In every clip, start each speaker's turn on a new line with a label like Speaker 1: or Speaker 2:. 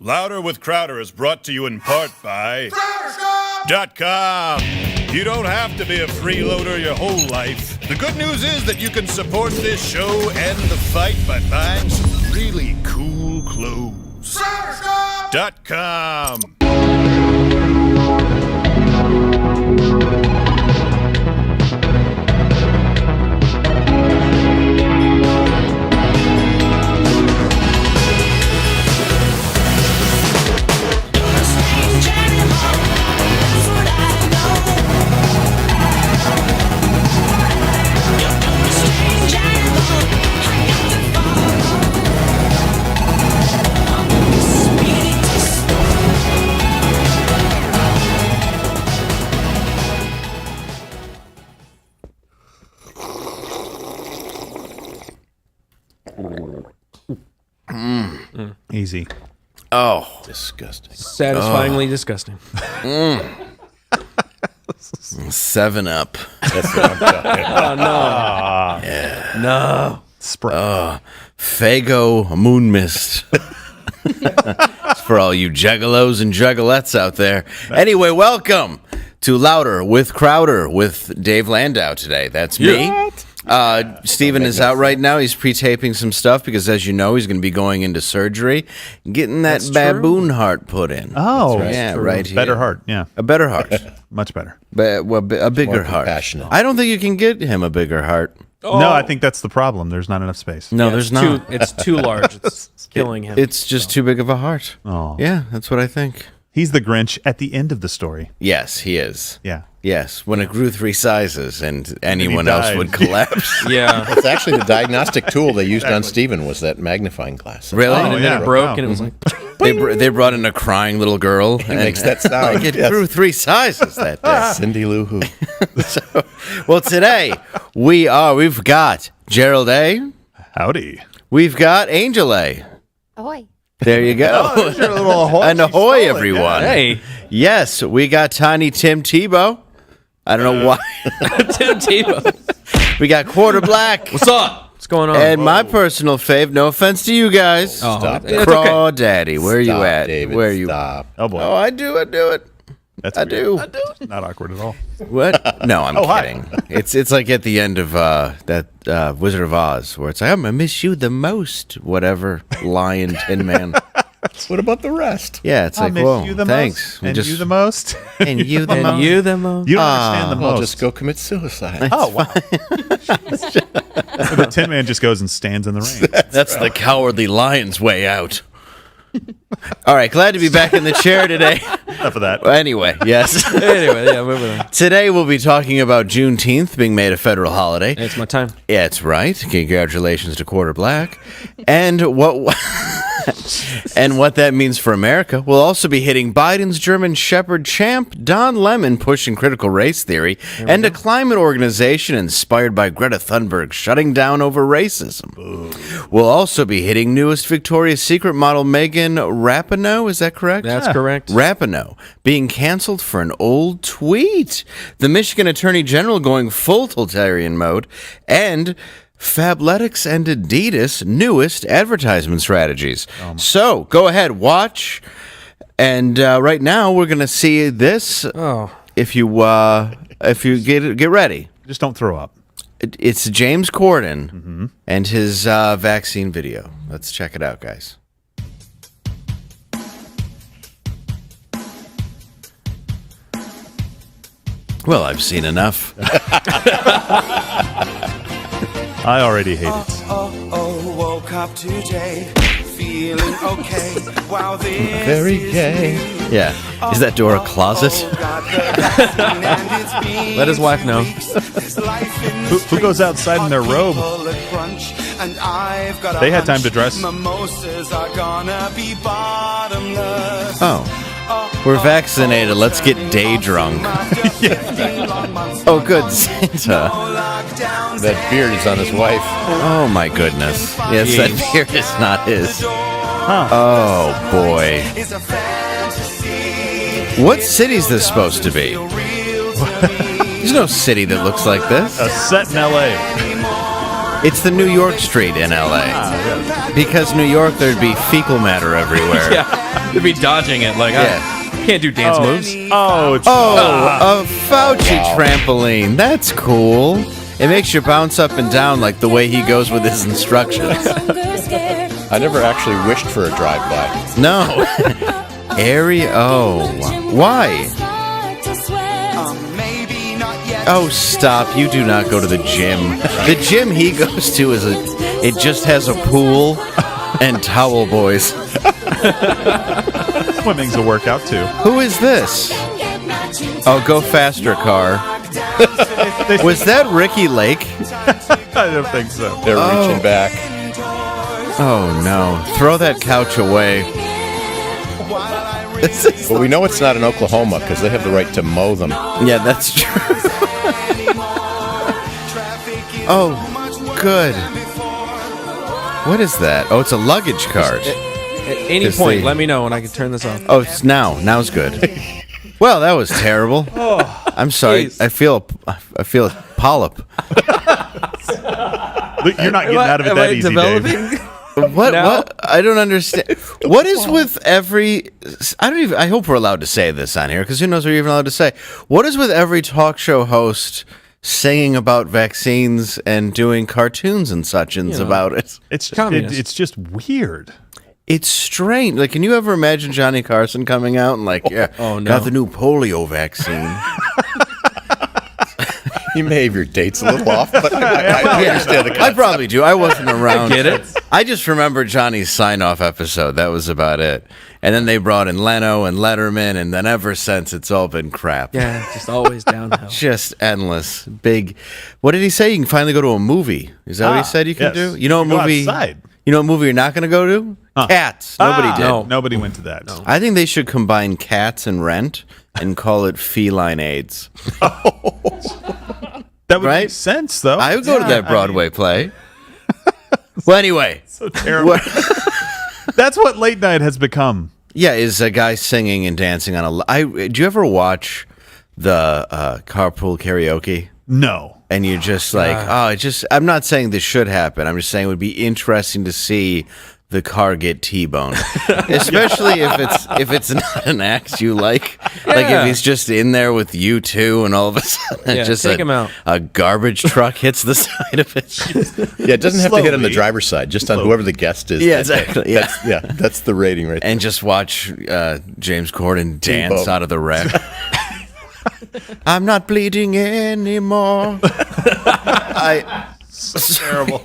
Speaker 1: Louder with Crowder is brought to you in part by .com. You don't have to be a freeloader your whole life. The good news is that you can support this show and the fight by buying some really cool clothes. .com.
Speaker 2: Easy.
Speaker 3: Oh, disgusting.
Speaker 4: Satisfyingly disgusting.
Speaker 3: 7-Up.
Speaker 5: That's what I'm talking about.
Speaker 4: Oh, no.
Speaker 3: Yeah.
Speaker 4: No.
Speaker 2: Sprite.
Speaker 3: Fago Moon Mist. It's for all you juggalos and juggalettes out there. Anyway, welcome to Louder with Crowder with Dave Landau today. That's me. Steven is out right now. He's pre-taping some stuff because, as you know, he's going to be going into surgery, getting that baboon heart put in.
Speaker 2: Oh,
Speaker 3: yeah, right here.
Speaker 2: Better heart, yeah.
Speaker 3: A better heart.
Speaker 2: Much better.
Speaker 3: A bigger heart. I don't think you can get him a bigger heart.
Speaker 2: Oh. No, I think that's the problem. There's not enough space.
Speaker 3: No, there's not.
Speaker 4: It's too large. It's killing him.
Speaker 3: It's just too big of a heart.
Speaker 2: Oh.
Speaker 3: Yeah, that's what I think.
Speaker 2: He's the Grinch at the end of the story.
Speaker 3: Yes, he is.
Speaker 2: Yeah.
Speaker 3: Yes, when it grew 3 sizes and anyone else would collapse.
Speaker 4: Yeah.
Speaker 5: It's actually the diagnostic tool they used on Steven was that magnifying glass.
Speaker 3: Really?
Speaker 4: And then it broke, and it was like...
Speaker 3: They brought in a crying little girl.
Speaker 5: It makes that sound.
Speaker 3: Like it grew 3 sizes that day.
Speaker 5: Cindy Lou Who.
Speaker 3: So, well, today we've got Gerald A.
Speaker 2: Howdy.
Speaker 3: We've got Angel A.
Speaker 6: Ahoy.
Speaker 3: There you go.
Speaker 2: Oh, there's your little ahoy.
Speaker 3: And ahoy, everyone.
Speaker 2: Yeah.
Speaker 4: Hey.
Speaker 3: Yes, we got Tiny Tim Tebow. I don't know why.
Speaker 4: Tim Tebow.
Speaker 3: We got Quarter Black.
Speaker 4: What's up? What's going on?
Speaker 3: And my personal fave, no offense to you guys.
Speaker 4: Oh,
Speaker 5: Stop.
Speaker 4: that's
Speaker 3: Craw
Speaker 4: okay.
Speaker 3: Daddy, where are you at?
Speaker 5: David,
Speaker 3: Where are you?
Speaker 5: Stop.
Speaker 2: Oh, boy.
Speaker 3: Oh, I do it.
Speaker 2: That's
Speaker 3: I
Speaker 2: weird.
Speaker 3: do.
Speaker 2: Not awkward at all.
Speaker 3: What? No, I'm
Speaker 2: Oh, hi.
Speaker 3: kidding. It's like at the end of that Wizard of Oz, where it's like, I'm gonna miss you the most, whatever Lion Tin Man.
Speaker 5: What about the rest?
Speaker 3: Yeah, it's
Speaker 2: I
Speaker 3: like,
Speaker 2: miss
Speaker 3: whoa,
Speaker 2: you the
Speaker 3: thanks.
Speaker 2: most. And you the most.
Speaker 3: And you the
Speaker 4: And
Speaker 3: most.
Speaker 4: you the most.
Speaker 2: You don't understand the
Speaker 5: I'll
Speaker 2: most.
Speaker 5: just go commit suicide.
Speaker 2: Oh, wow. The Tin Man just goes and stands in the rain.
Speaker 3: That's the cowardly lion's way out. All right, glad to be back in the chair today.
Speaker 2: Enough of that.
Speaker 3: Well, anyway, yes.
Speaker 4: Anyway, yeah, moving on.
Speaker 3: Today we'll be talking about Juneteenth being made a federal holiday.
Speaker 4: It's my time.
Speaker 3: Yeah, it's right. Congratulations to Quarter Black. And what that means for America. We'll also be hitting Biden's German Shepherd champ, Don Lemon, pushing critical race theory, and a climate organization inspired by Greta Thunberg shutting down over racism. Ooh. We'll also be hitting newest Victoria's Secret model Megan Rapinoe. Is that correct?
Speaker 4: That's correct.
Speaker 3: Rapinoe being canceled for an old tweet. The Michigan Attorney General going full totalitarian mode, and Fabletics and Adidas newest advertisement strategies. So go ahead, watch, and right now we're gonna see this.
Speaker 4: Oh,
Speaker 3: If you get ready,
Speaker 2: Just don't throw up.
Speaker 3: it's James Corden and his vaccine video. Let's check it out, guys. Well, I've seen enough.
Speaker 2: I already hate it.
Speaker 7: Woke up today feeling okay. Wow, this
Speaker 5: Very gay.
Speaker 3: Yeah. Is that door a closet?
Speaker 4: let his wife know.
Speaker 2: Who goes outside in their robe? They had time to dress.
Speaker 3: Oh. We're vaccinated. Let's get day drunk. Oh, good Santa.
Speaker 5: That beard is on his wife.
Speaker 3: Oh, my goodness. Yes,
Speaker 4: Jeez.
Speaker 3: that beard is not his. Oh, boy. What city's this supposed to be? There's no city that looks like this.
Speaker 2: A set in L.A.
Speaker 3: It's the New York Street in L.A. Because New York, there'd be fecal matter everywhere.
Speaker 4: Yeah, they'd be dodging it like, can't do dance moves.
Speaker 3: A Fauci trampoline. That's cool. It makes you bounce up and down like the way he goes with his instructions.
Speaker 5: I never actually wished for a drive-by.
Speaker 3: No. Why? Oh, stop. You do not go to the gym. The gym he goes to it just has a pool and towel boys.
Speaker 2: Swimming's a workout, too.
Speaker 3: Who is this? Oh, go faster, car. Was that Ricky Lake?
Speaker 2: I don't think so.
Speaker 5: They're reaching back.
Speaker 3: Oh, no. Throw that couch away.
Speaker 5: But we know it's not in Oklahoma because they have the right to mow them.
Speaker 3: Yeah, that's true. Oh, good. What is that? Oh, it's a luggage cart.
Speaker 4: At any point, let me know and I can turn this off.
Speaker 3: Oh, it's now. Now's good. Well, that was terrible. I'm sorry.
Speaker 4: Geez.
Speaker 3: I feel a polyp.
Speaker 2: Look, you're not getting out of it that easy, Dave.
Speaker 3: What?
Speaker 4: Now?
Speaker 3: What? I don't understand. What is with every? I hope we're allowed to say this on here because who knows what you're even allowed to say. What is with every talk show host singing about vaccines and doing cartoons and such-ins about it?
Speaker 2: It's just weird.
Speaker 3: It's strange. Like, can you ever imagine Johnny Carson coming out and like, got the new polio vaccine?
Speaker 5: You may have your dates a little off, but I understand the concept.
Speaker 3: I probably do. I wasn't around.
Speaker 4: Get it?
Speaker 3: I just remember Johnny's sign-off episode. That was about it. And then they brought in Leno and Letterman, and then ever since, it's all been crap.
Speaker 4: Yeah, just always downhill.
Speaker 3: Just endless. Big. What did he say? You can finally go to a movie. Is that what he said you can do? You know a movie?
Speaker 2: Outside.
Speaker 3: You know what movie you're not going to go to? Cats. Nobody did.
Speaker 4: No.
Speaker 2: Nobody went to that. No.
Speaker 3: I think they should combine Cats and Rent and call it Feline AIDS.
Speaker 2: That would
Speaker 3: Right?
Speaker 2: make sense, though.
Speaker 3: I would go to that Broadway play. Well, anyway.
Speaker 2: So terrible. That's what late night has become.
Speaker 3: Yeah, is a guy singing and dancing on do you ever watch the carpool karaoke?
Speaker 2: No.
Speaker 3: And you're just like, I'm not saying this should happen. I'm just saying it would be interesting to see the car get T-boned, especially if it's not an act you like. Like if he's just in there with you two, and all of a sudden just
Speaker 4: take him out.
Speaker 3: a garbage truck hits the side of it.
Speaker 5: Yeah, it doesn't have to hit on the
Speaker 2: Slowly.
Speaker 5: driver's side, just on whoever the guest is.
Speaker 3: Yeah, exactly. Yeah.
Speaker 5: That's the rating right there.
Speaker 3: And just watch James Corden dance
Speaker 5: T-bone.
Speaker 3: out of the wreck. I'm not bleeding anymore.
Speaker 2: Terrible.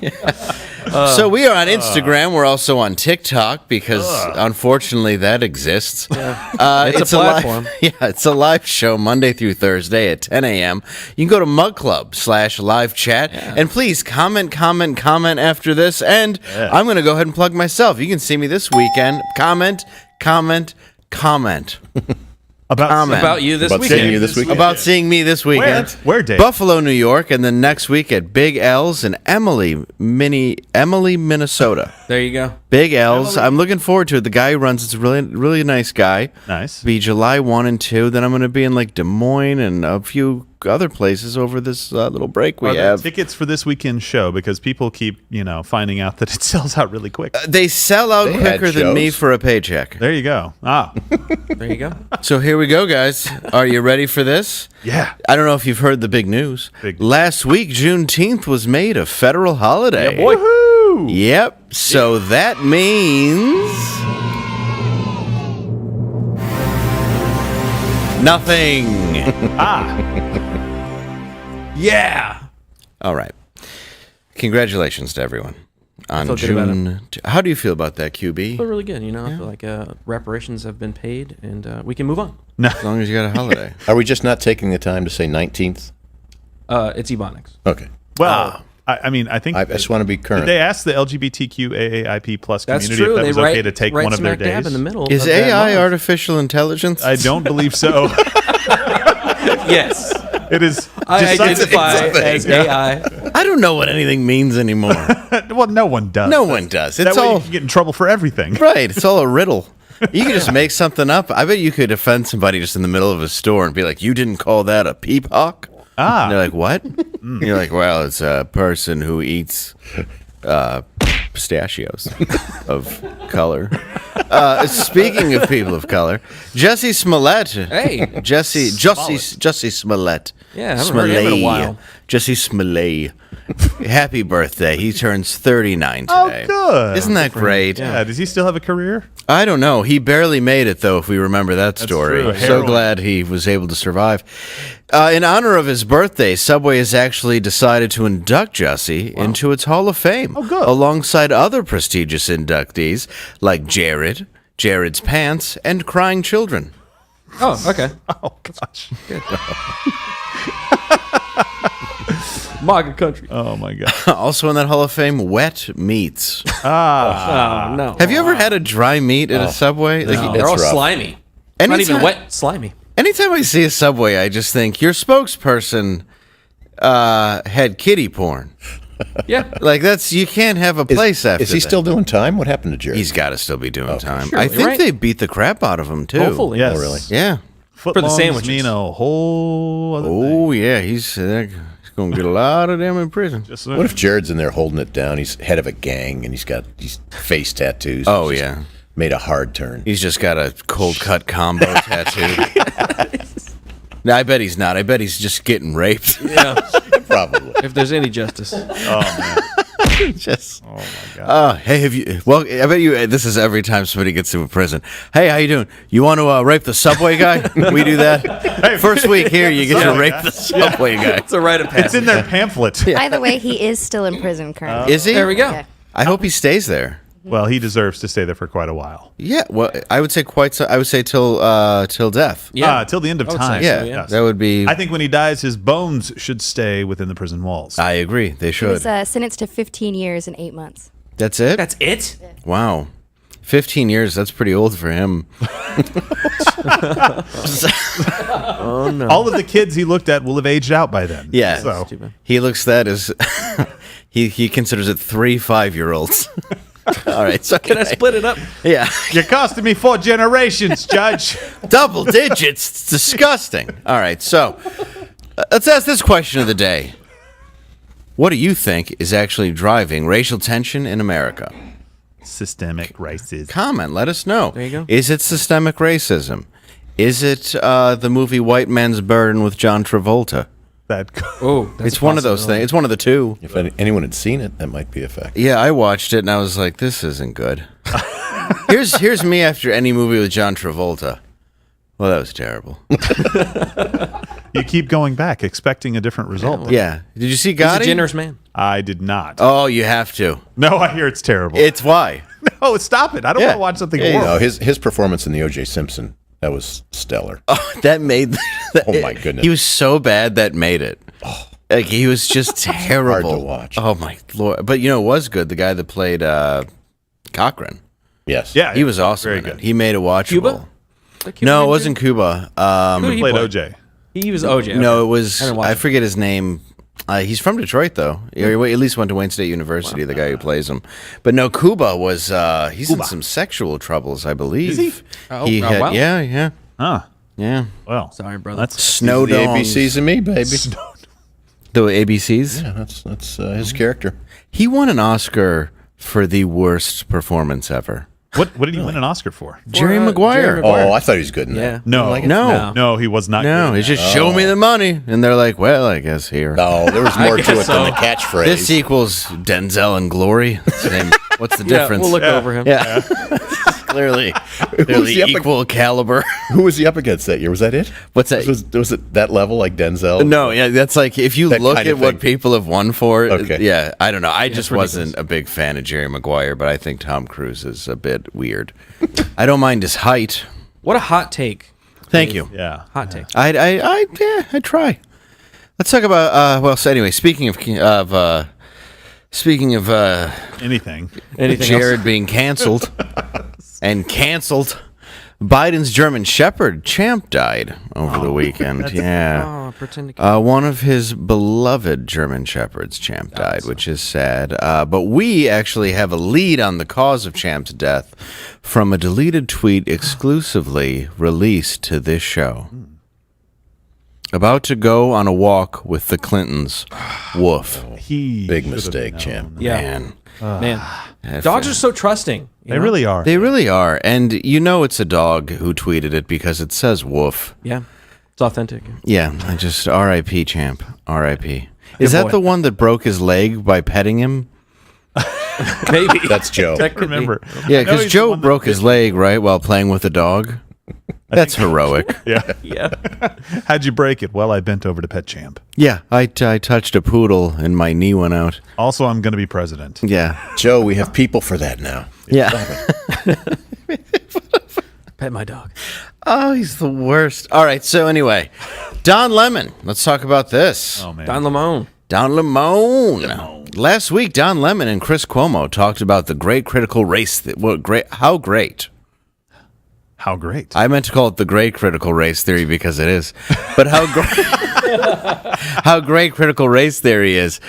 Speaker 3: So we are on Instagram. We're also on TikTok because unfortunately that exists.
Speaker 4: It's a platform.
Speaker 3: It's a live show Monday through Thursday at 10 a.m. You can go to Mug Club/live chat and please comment after this. And I'm going to go ahead and plug myself. You can see me this weekend. Comment.
Speaker 4: About you this
Speaker 5: About
Speaker 4: weekend.
Speaker 5: seeing you this weekend.
Speaker 3: About seeing me this weekend.
Speaker 2: Where, Dave?
Speaker 3: Buffalo, New York, and then next week at Big L's in Emily, Minnesota.
Speaker 4: There you go.
Speaker 3: Big L's. I'm looking forward to it. The guy who runs it's a really nice guy.
Speaker 2: Nice.
Speaker 3: Be July 1 and 2. Then I'm going to be in like Des Moines and a few other places over this little break we
Speaker 2: Are there
Speaker 3: have.
Speaker 2: tickets for this weekend's show? Because people keep, finding out that it sells out really quick.
Speaker 3: They sell out
Speaker 5: They had
Speaker 3: quicker than me
Speaker 5: shows.
Speaker 3: for a paycheck.
Speaker 2: There you go.
Speaker 4: There you go.
Speaker 3: So here we go, guys. Are you ready for this?
Speaker 2: Yeah.
Speaker 3: I don't know if you've heard the big news. Last week, Juneteenth was made a federal holiday.
Speaker 2: Boy. Woohoo!
Speaker 3: Yep. So that means nothing.
Speaker 4: Yeah.
Speaker 3: All right. Congratulations to everyone on
Speaker 4: feel good about
Speaker 3: June. How do you feel about that, QB?
Speaker 4: I feel really good. I feel like reparations have been paid and we can move on.
Speaker 3: As long as you got a holiday.
Speaker 5: Are we just not taking the time to say 19th?
Speaker 4: It's Ebonics.
Speaker 5: Okay.
Speaker 2: Well, I think
Speaker 5: I just want to be current.
Speaker 2: they asked the LGBTQAAIP plus
Speaker 4: That's
Speaker 2: community
Speaker 4: true.
Speaker 2: if that
Speaker 4: they
Speaker 2: was
Speaker 4: right,
Speaker 2: okay to take
Speaker 4: right
Speaker 2: one of their
Speaker 4: smack dab
Speaker 2: days.
Speaker 4: in the middle.
Speaker 3: Is
Speaker 4: of that
Speaker 3: AI
Speaker 4: month.
Speaker 3: artificial intelligence?
Speaker 2: I don't believe so.
Speaker 4: Yes.
Speaker 2: It is.
Speaker 4: I
Speaker 2: decidedly
Speaker 4: identify
Speaker 2: something.
Speaker 4: as AI.
Speaker 3: I don't know what anything means anymore.
Speaker 2: Well, no one does.
Speaker 3: No one does.
Speaker 2: That
Speaker 3: It's
Speaker 2: way
Speaker 3: all
Speaker 2: you can get in trouble for everything.
Speaker 3: right. It's all a riddle. You can just make something up. I bet you could offend somebody just in the middle of a store and be like, "You didn't call that a peephawk?" And they're like, what? And you're like, well, it's a person who eats pistachios of color. Speaking of people of color, Jussie Smollett.
Speaker 4: Hey.
Speaker 3: Jussie Smollett.
Speaker 4: Yeah, I haven't heard of him in a while.
Speaker 3: Jussie Smollett. Happy birthday. He turns 39 today.
Speaker 2: Oh, good.
Speaker 3: Isn't that great?
Speaker 2: Yeah. Does he still have a career?
Speaker 3: I don't know. He barely made it, though, if we remember that story.
Speaker 2: true.
Speaker 3: So
Speaker 2: Heroin.
Speaker 3: glad he was able to survive. In honor of his birthday, Subway has actually decided to induct Jussie into its Hall of Fame.
Speaker 2: Oh, good.
Speaker 3: Alongside other prestigious inductees like Jared's Pants, and Crying Children.
Speaker 4: Oh, okay.
Speaker 2: Oh, gosh.
Speaker 4: MAGA country.
Speaker 2: Oh, my God.
Speaker 3: Also in that Hall of Fame, Wet Meats.
Speaker 4: Oh, no.
Speaker 3: Have you ever had a dry meat at a Subway? Like,
Speaker 4: They're all
Speaker 5: It's rough.
Speaker 4: slimy. Not even
Speaker 3: Anytime-
Speaker 4: wet, slimy.
Speaker 3: Anytime I see a Subway, I just think your spokesperson had kiddie porn.
Speaker 4: Yeah.
Speaker 3: Like you can't have a place after
Speaker 5: Is he
Speaker 3: that.
Speaker 5: still doing time? What happened to Jared?
Speaker 3: He's got to still be doing time.
Speaker 4: surely,
Speaker 3: I think
Speaker 4: right?
Speaker 3: they beat the crap out of him too.
Speaker 4: Hopefully.
Speaker 2: Yes.
Speaker 5: Oh, really?
Speaker 3: Yeah.
Speaker 2: Footlongs
Speaker 4: sandwiches.
Speaker 2: mean a whole other thing.
Speaker 3: Oh yeah, he's going to get a lot of them in prison.
Speaker 2: Just,
Speaker 5: What if Jared's in there holding it down? He's head of a gang and he's got these face tattoos.
Speaker 3: Oh
Speaker 5: He's just
Speaker 3: yeah,
Speaker 5: made a hard turn.
Speaker 3: he's just got a cold cut combo tattoo. No, I bet he's not. I bet he's just getting raped.
Speaker 4: Yeah.
Speaker 5: Probably.
Speaker 4: If there's any justice.
Speaker 3: Just. Oh my god. Hey, have you? Well, I bet you. This is every time somebody gets to a prison. Hey, how you doing? You want to rape the Subway guy? We do that. First week here, you get to rape the Subway guy.
Speaker 4: It's a rite of passage.
Speaker 2: it's in their pamphlet.
Speaker 6: By the way, he is still in prison currently.
Speaker 3: Is he?
Speaker 4: There we go.
Speaker 6: Yeah.
Speaker 3: I hope he stays there.
Speaker 2: Well, he deserves to stay there for quite a while.
Speaker 3: Yeah. Well, I would say I would say till death.
Speaker 4: Yeah.
Speaker 2: Till the end of
Speaker 4: I would
Speaker 2: time.
Speaker 4: say
Speaker 3: Yeah,
Speaker 4: so, yeah.
Speaker 3: that would be.
Speaker 2: I think when he dies, his bones should stay within the prison walls.
Speaker 3: I agree. They
Speaker 6: He
Speaker 3: should.
Speaker 6: was sentenced to 15 years and 8 months.
Speaker 3: That's it.
Speaker 4: That's it?
Speaker 3: Wow. 15 years. That's pretty old for him.
Speaker 2: All of the kids he looked at will have aged out by then.
Speaker 3: Yeah.
Speaker 2: So
Speaker 3: He looks that as he considers it 3 5-year-olds. All right. So
Speaker 4: Can I split it up?
Speaker 3: Yeah.
Speaker 2: you're costing me 4 generations, Judge.
Speaker 3: Double digits. It's disgusting. All right. So let's ask this question of the day. What do you think is actually driving racial tension in America?
Speaker 2: Systemic racism.
Speaker 3: Comment. Let us know.
Speaker 4: There you go.
Speaker 3: Is it systemic racism? Is it the movie White Man's Burden with John Travolta?
Speaker 4: Oh, that's
Speaker 3: It's one of those things. It's one of the two.
Speaker 5: If anyone had seen it, that might be a fact.
Speaker 3: Yeah, I watched it and I was like, this isn't good. Here's me after any movie with John Travolta. Well, that was terrible.
Speaker 2: You keep going back, expecting a different result.
Speaker 3: Yeah. Did you see
Speaker 4: He's a
Speaker 3: Gotti?
Speaker 4: generous man.
Speaker 2: I did not.
Speaker 3: Oh, you have to.
Speaker 2: No, I hear it's terrible.
Speaker 3: It's why.
Speaker 2: No, stop it. I don't
Speaker 3: Yeah.
Speaker 2: want to watch something
Speaker 3: Yeah, you
Speaker 2: horrible.
Speaker 5: No, his performance in the O.J. Simpson, that was stellar.
Speaker 3: That made.
Speaker 5: Oh, my goodness.
Speaker 3: He was so bad that made it. Like he was just terrible.
Speaker 5: Hard to watch.
Speaker 3: Oh my lord! But you know, it was good. The guy that played Cochran.
Speaker 5: Yes.
Speaker 2: Yeah,
Speaker 3: He was awesome.
Speaker 2: Very
Speaker 3: in it.
Speaker 2: good.
Speaker 3: He made it watchable.
Speaker 4: Cuba?
Speaker 3: No, it wasn't Cuba.
Speaker 4: Who did
Speaker 2: He
Speaker 4: he
Speaker 2: played
Speaker 4: play?
Speaker 2: OJ.
Speaker 4: He was OJ.
Speaker 3: No,
Speaker 4: okay.
Speaker 3: it was.
Speaker 4: I didn't watch
Speaker 3: I
Speaker 4: it.
Speaker 3: forget his name. He's from Detroit, though. Or he at least went to Wayne State University. The guy who plays him. But no, Cuba was. He's in some sexual troubles, I believe.
Speaker 2: Is he?
Speaker 4: Oh,
Speaker 3: had,
Speaker 4: wow.
Speaker 3: yeah.
Speaker 2: Huh.
Speaker 3: Yeah.
Speaker 2: Well,
Speaker 4: Sorry, brother.
Speaker 2: That's
Speaker 3: Snow
Speaker 5: The
Speaker 3: dongs.
Speaker 5: ABCs and me, baby.
Speaker 3: The ABCs.
Speaker 5: Yeah, that's his character.
Speaker 3: He won an Oscar for the worst performance ever.
Speaker 2: what did he win an Oscar for?
Speaker 3: Jerry
Speaker 4: Jerry
Speaker 3: Maguire.
Speaker 4: Maguire.
Speaker 5: Oh, I thought he was good in
Speaker 4: Yeah.
Speaker 5: that.
Speaker 2: No,
Speaker 3: No.
Speaker 2: no, he was not.
Speaker 3: No,
Speaker 2: good.
Speaker 3: it's just show me the money, and they're like, "Well, I guess here."
Speaker 5: No, there was more to
Speaker 4: guess
Speaker 5: it than the
Speaker 4: so.
Speaker 5: catchphrase.
Speaker 3: This equals Denzel and Glory. Same. What's the
Speaker 4: Yeah,
Speaker 3: difference?
Speaker 4: we'll look over him.
Speaker 3: Yeah. clearly
Speaker 5: the epic-
Speaker 3: equal caliber.
Speaker 5: Who was he up against that year? Was that it?
Speaker 3: What's that?
Speaker 5: Was it that level like Denzel?
Speaker 3: No, yeah, that's like if you
Speaker 5: That
Speaker 3: look
Speaker 5: kind
Speaker 3: at
Speaker 5: of
Speaker 3: what
Speaker 5: thing.
Speaker 3: people have won for.
Speaker 5: Okay.
Speaker 3: Yeah, I don't know. I just
Speaker 4: ridiculous.
Speaker 3: wasn't a big fan of Jerry Maguire, but I think Tom Cruise is a bit weird. I don't mind his height.
Speaker 4: What a hot take.
Speaker 3: Thank you.
Speaker 2: Yeah.
Speaker 4: Hot take.
Speaker 3: I try. Let's talk about. Well, so anyway, speaking of
Speaker 2: Anything.
Speaker 4: Anything
Speaker 3: Jared
Speaker 4: else?
Speaker 3: being canceled and canceled. Biden's German Shepherd Champ died over the weekend. Yeah.
Speaker 4: Oh, pretend to
Speaker 3: One of his beloved German Shepherds, Champ, died, which is sad. But we actually have a lead on the cause of Champ's death from a deleted tweet exclusively released to this show. About to go on a walk with the Clintons. Woof.
Speaker 2: He
Speaker 5: Big
Speaker 2: should have
Speaker 5: mistake,
Speaker 2: known.
Speaker 5: champ.
Speaker 4: Yeah.
Speaker 3: Man.
Speaker 4: Man. Dogs are so trusting.
Speaker 2: They really are.
Speaker 3: They really are. And you know it's a dog who tweeted it because it says woof.
Speaker 4: Yeah. It's authentic.
Speaker 3: Yeah, I just R.I.P. champ. R.I.P. Is
Speaker 4: Good
Speaker 3: that
Speaker 4: boy.
Speaker 3: the one that broke his leg by petting him?
Speaker 4: Maybe.
Speaker 5: That's Joe.
Speaker 4: That could be.
Speaker 2: Remember.
Speaker 3: Yeah,
Speaker 2: No,
Speaker 3: because
Speaker 2: he's the
Speaker 3: Joe
Speaker 2: one that
Speaker 3: broke his leg, right, while playing with a dog. That's heroic.
Speaker 2: Yeah.
Speaker 4: Yeah.
Speaker 2: How'd you break it? Well, I bent over to pet Champ.
Speaker 3: Yeah, I touched a poodle and my knee went out.
Speaker 2: Also, I'm going to be president.
Speaker 3: Yeah.
Speaker 5: Joe, we have people for that now.
Speaker 3: Yeah.
Speaker 4: Pet my dog.
Speaker 3: Oh, he's the worst. All right, so anyway, Don Lemon. Let's talk about this.
Speaker 2: Oh, man.
Speaker 4: Don Lemon.
Speaker 3: Don Lemon. Last week, Don Lemon and Chris Cuomo talked about the great critical race. How great?
Speaker 2: How great.
Speaker 3: I meant to call it the great critical race theory because it is. But how great, how great critical race theory is,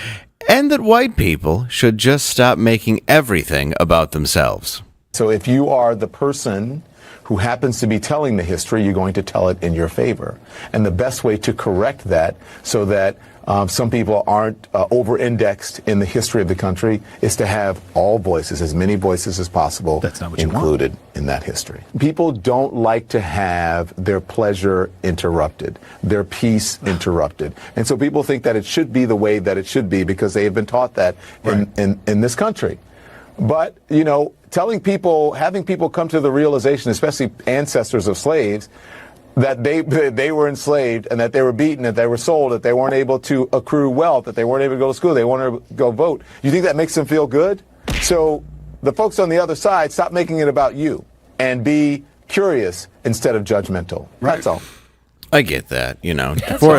Speaker 3: and that white people should just stop making everything about themselves.
Speaker 8: So if you are the person who happens to be telling the history, you're going to tell it in your favor. And the best way to correct that so that some people aren't over-indexed in the history of the country is to have all voices, as many voices as possible,
Speaker 2: That's not what you
Speaker 8: included in that history. People don't like to have their pleasure interrupted, their peace interrupted. And so people think that it should be the way that it should be because they have been taught that in this country. But, you know, having people come to the realization, especially ancestors of slaves, that they were enslaved and that they were beaten, that they were sold, that they weren't able to accrue wealth, that they weren't able to go to school, they weren't able to go vote. You think that makes them feel good? So the folks on the other side, stop making it about you and be curious instead of judgmental. That's all.
Speaker 3: I get that, you know.
Speaker 4: That's all.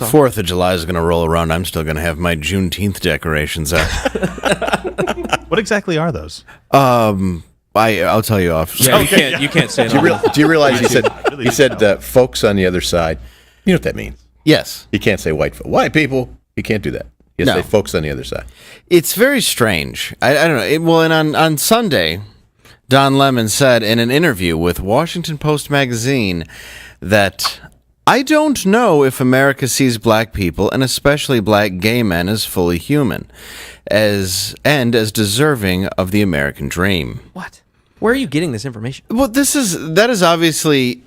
Speaker 3: 4th of July is going to roll around. I'm still going to have my Juneteenth decorations up.
Speaker 2: What exactly are those?
Speaker 3: I'll tell you off.
Speaker 4: Yeah, you can't say that.
Speaker 5: Do you realize he said
Speaker 2: really
Speaker 5: he said folks on the other side? You know what that means?
Speaker 3: Yes.
Speaker 5: You can't say white people. You can't do that. You
Speaker 3: No.
Speaker 5: say folks on the other side.
Speaker 3: It's very strange. I don't know. And on Sunday, Don Lemon said in an interview with Washington Post magazine that I don't know if America sees black people, and especially black gay men, as fully human, as deserving of the American dream.
Speaker 4: What? Where are you getting this information?
Speaker 3: Well, that is obviously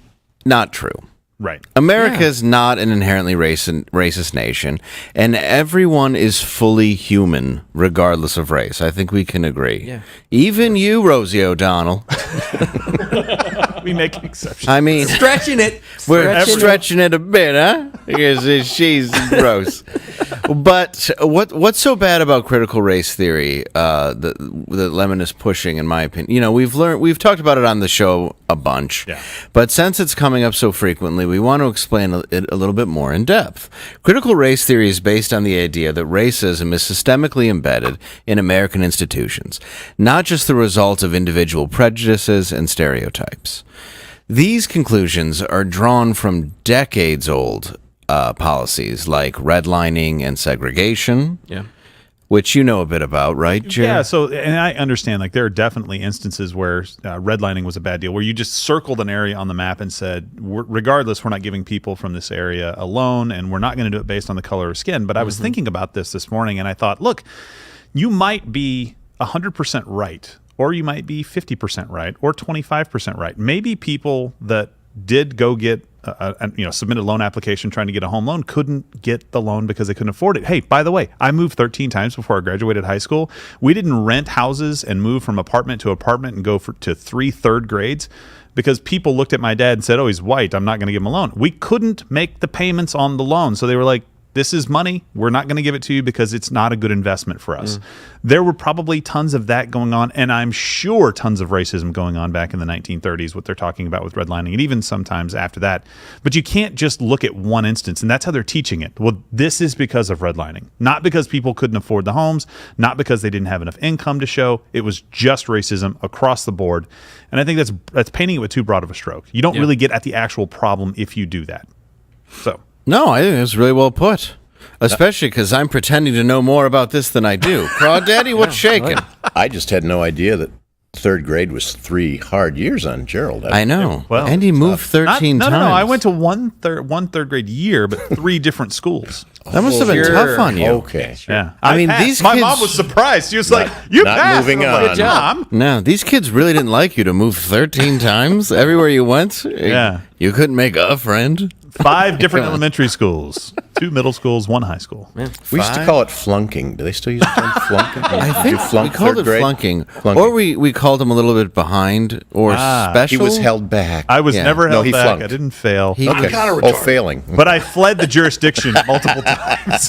Speaker 3: not true.
Speaker 2: Right.
Speaker 3: America is not an inherently racist nation, and everyone is fully human, regardless of race. I think we can agree.
Speaker 4: Yeah.
Speaker 3: Even you, Rosie O'Donnell.
Speaker 2: We make exceptions.
Speaker 3: I mean,
Speaker 4: Stretching it.
Speaker 3: we're stretching it a bit, huh? Because she's gross. But what's so bad about critical race theory that Lemon is pushing, in my opinion? You know, we've talked about it on the show a bunch.
Speaker 2: Yeah.
Speaker 3: But since it's coming up so frequently, we want to explain it a little bit more in depth. Critical race theory is based on the idea that racism is systemically embedded in American institutions, not just the result of individual prejudices and stereotypes. These conclusions are drawn from decades-old policies like redlining and segregation,
Speaker 4: Yeah.
Speaker 3: which you know a bit about, right, Jerry?
Speaker 2: Yeah, so, and I understand, like, there are definitely instances where redlining was a bad deal, where you just circled an area on the map and said, regardless, we're not giving people from this area a loan, and we're not going to do it based on the color of skin. But I was thinking about this morning, and I thought, look, you might be 100% right, or you might be 50% right, or 25% right. Maybe people that did go get submit a loan application trying to get a home loan couldn't get the loan because they couldn't afford it. Hey, by the way, I moved 13 times before I graduated high school. We didn't rent houses and move from apartment to apartment and go to 3 third grades because people looked at my dad and said, oh, he's white, I'm not going to give him a loan. We couldn't make the payments on the loan. So they were like, this is money. We're not going to give it to you because it's not a good investment for us. There were probably tons of that going on, and I'm sure tons of racism going on back in the 1930s, what they're talking about with redlining, and even sometimes after that. But you can't just look at one instance, and that's how they're teaching it. Well, this is because of redlining, not because people couldn't afford the homes, not because they didn't have enough income to show. It was just racism across the board, and I think that's painting it with too broad of a stroke. You don't really get at the actual problem if you do that. So.
Speaker 3: No, I think it's really well put. Especially because I'm pretending to know more about this than I do. Crawdaddy, what's shaking?
Speaker 5: I just had no idea that third grade was 3 hard years on Gerald.
Speaker 3: I know.
Speaker 2: Well,
Speaker 3: and he moved 13 times.
Speaker 2: No. I went to one third grade year, but 3 different schools.
Speaker 3: That must have been tough on you.
Speaker 5: Okay.
Speaker 2: Yeah,
Speaker 3: I mean,
Speaker 2: passed.
Speaker 3: these
Speaker 2: My
Speaker 3: kids-
Speaker 2: mom was surprised. She was like, "You
Speaker 5: not
Speaker 2: passed."
Speaker 5: moving
Speaker 2: And I'm like,
Speaker 5: on.
Speaker 4: Good job.
Speaker 2: Mom.
Speaker 3: No, these kids really didn't like you to move 13 times everywhere you went.
Speaker 2: Yeah.
Speaker 3: You couldn't make a friend.
Speaker 2: 5 different elementary schools, 2 middle schools, 1 high school.
Speaker 5: We used to call it flunking. Do they still use the term flunking?
Speaker 3: I
Speaker 5: Did
Speaker 3: think
Speaker 5: you flunk
Speaker 3: we called
Speaker 5: third
Speaker 3: it
Speaker 5: grade?
Speaker 3: flunking.
Speaker 5: Flunking.
Speaker 3: Or we called him a little bit behind or special.
Speaker 5: He was held back.
Speaker 2: I was
Speaker 3: Yeah.
Speaker 2: never
Speaker 5: No,
Speaker 2: held
Speaker 5: he
Speaker 2: back.
Speaker 5: flunked.
Speaker 2: I didn't fail,
Speaker 3: He
Speaker 5: okay.
Speaker 3: was-
Speaker 5: Oh, failing.
Speaker 2: but I fled the jurisdiction multiple times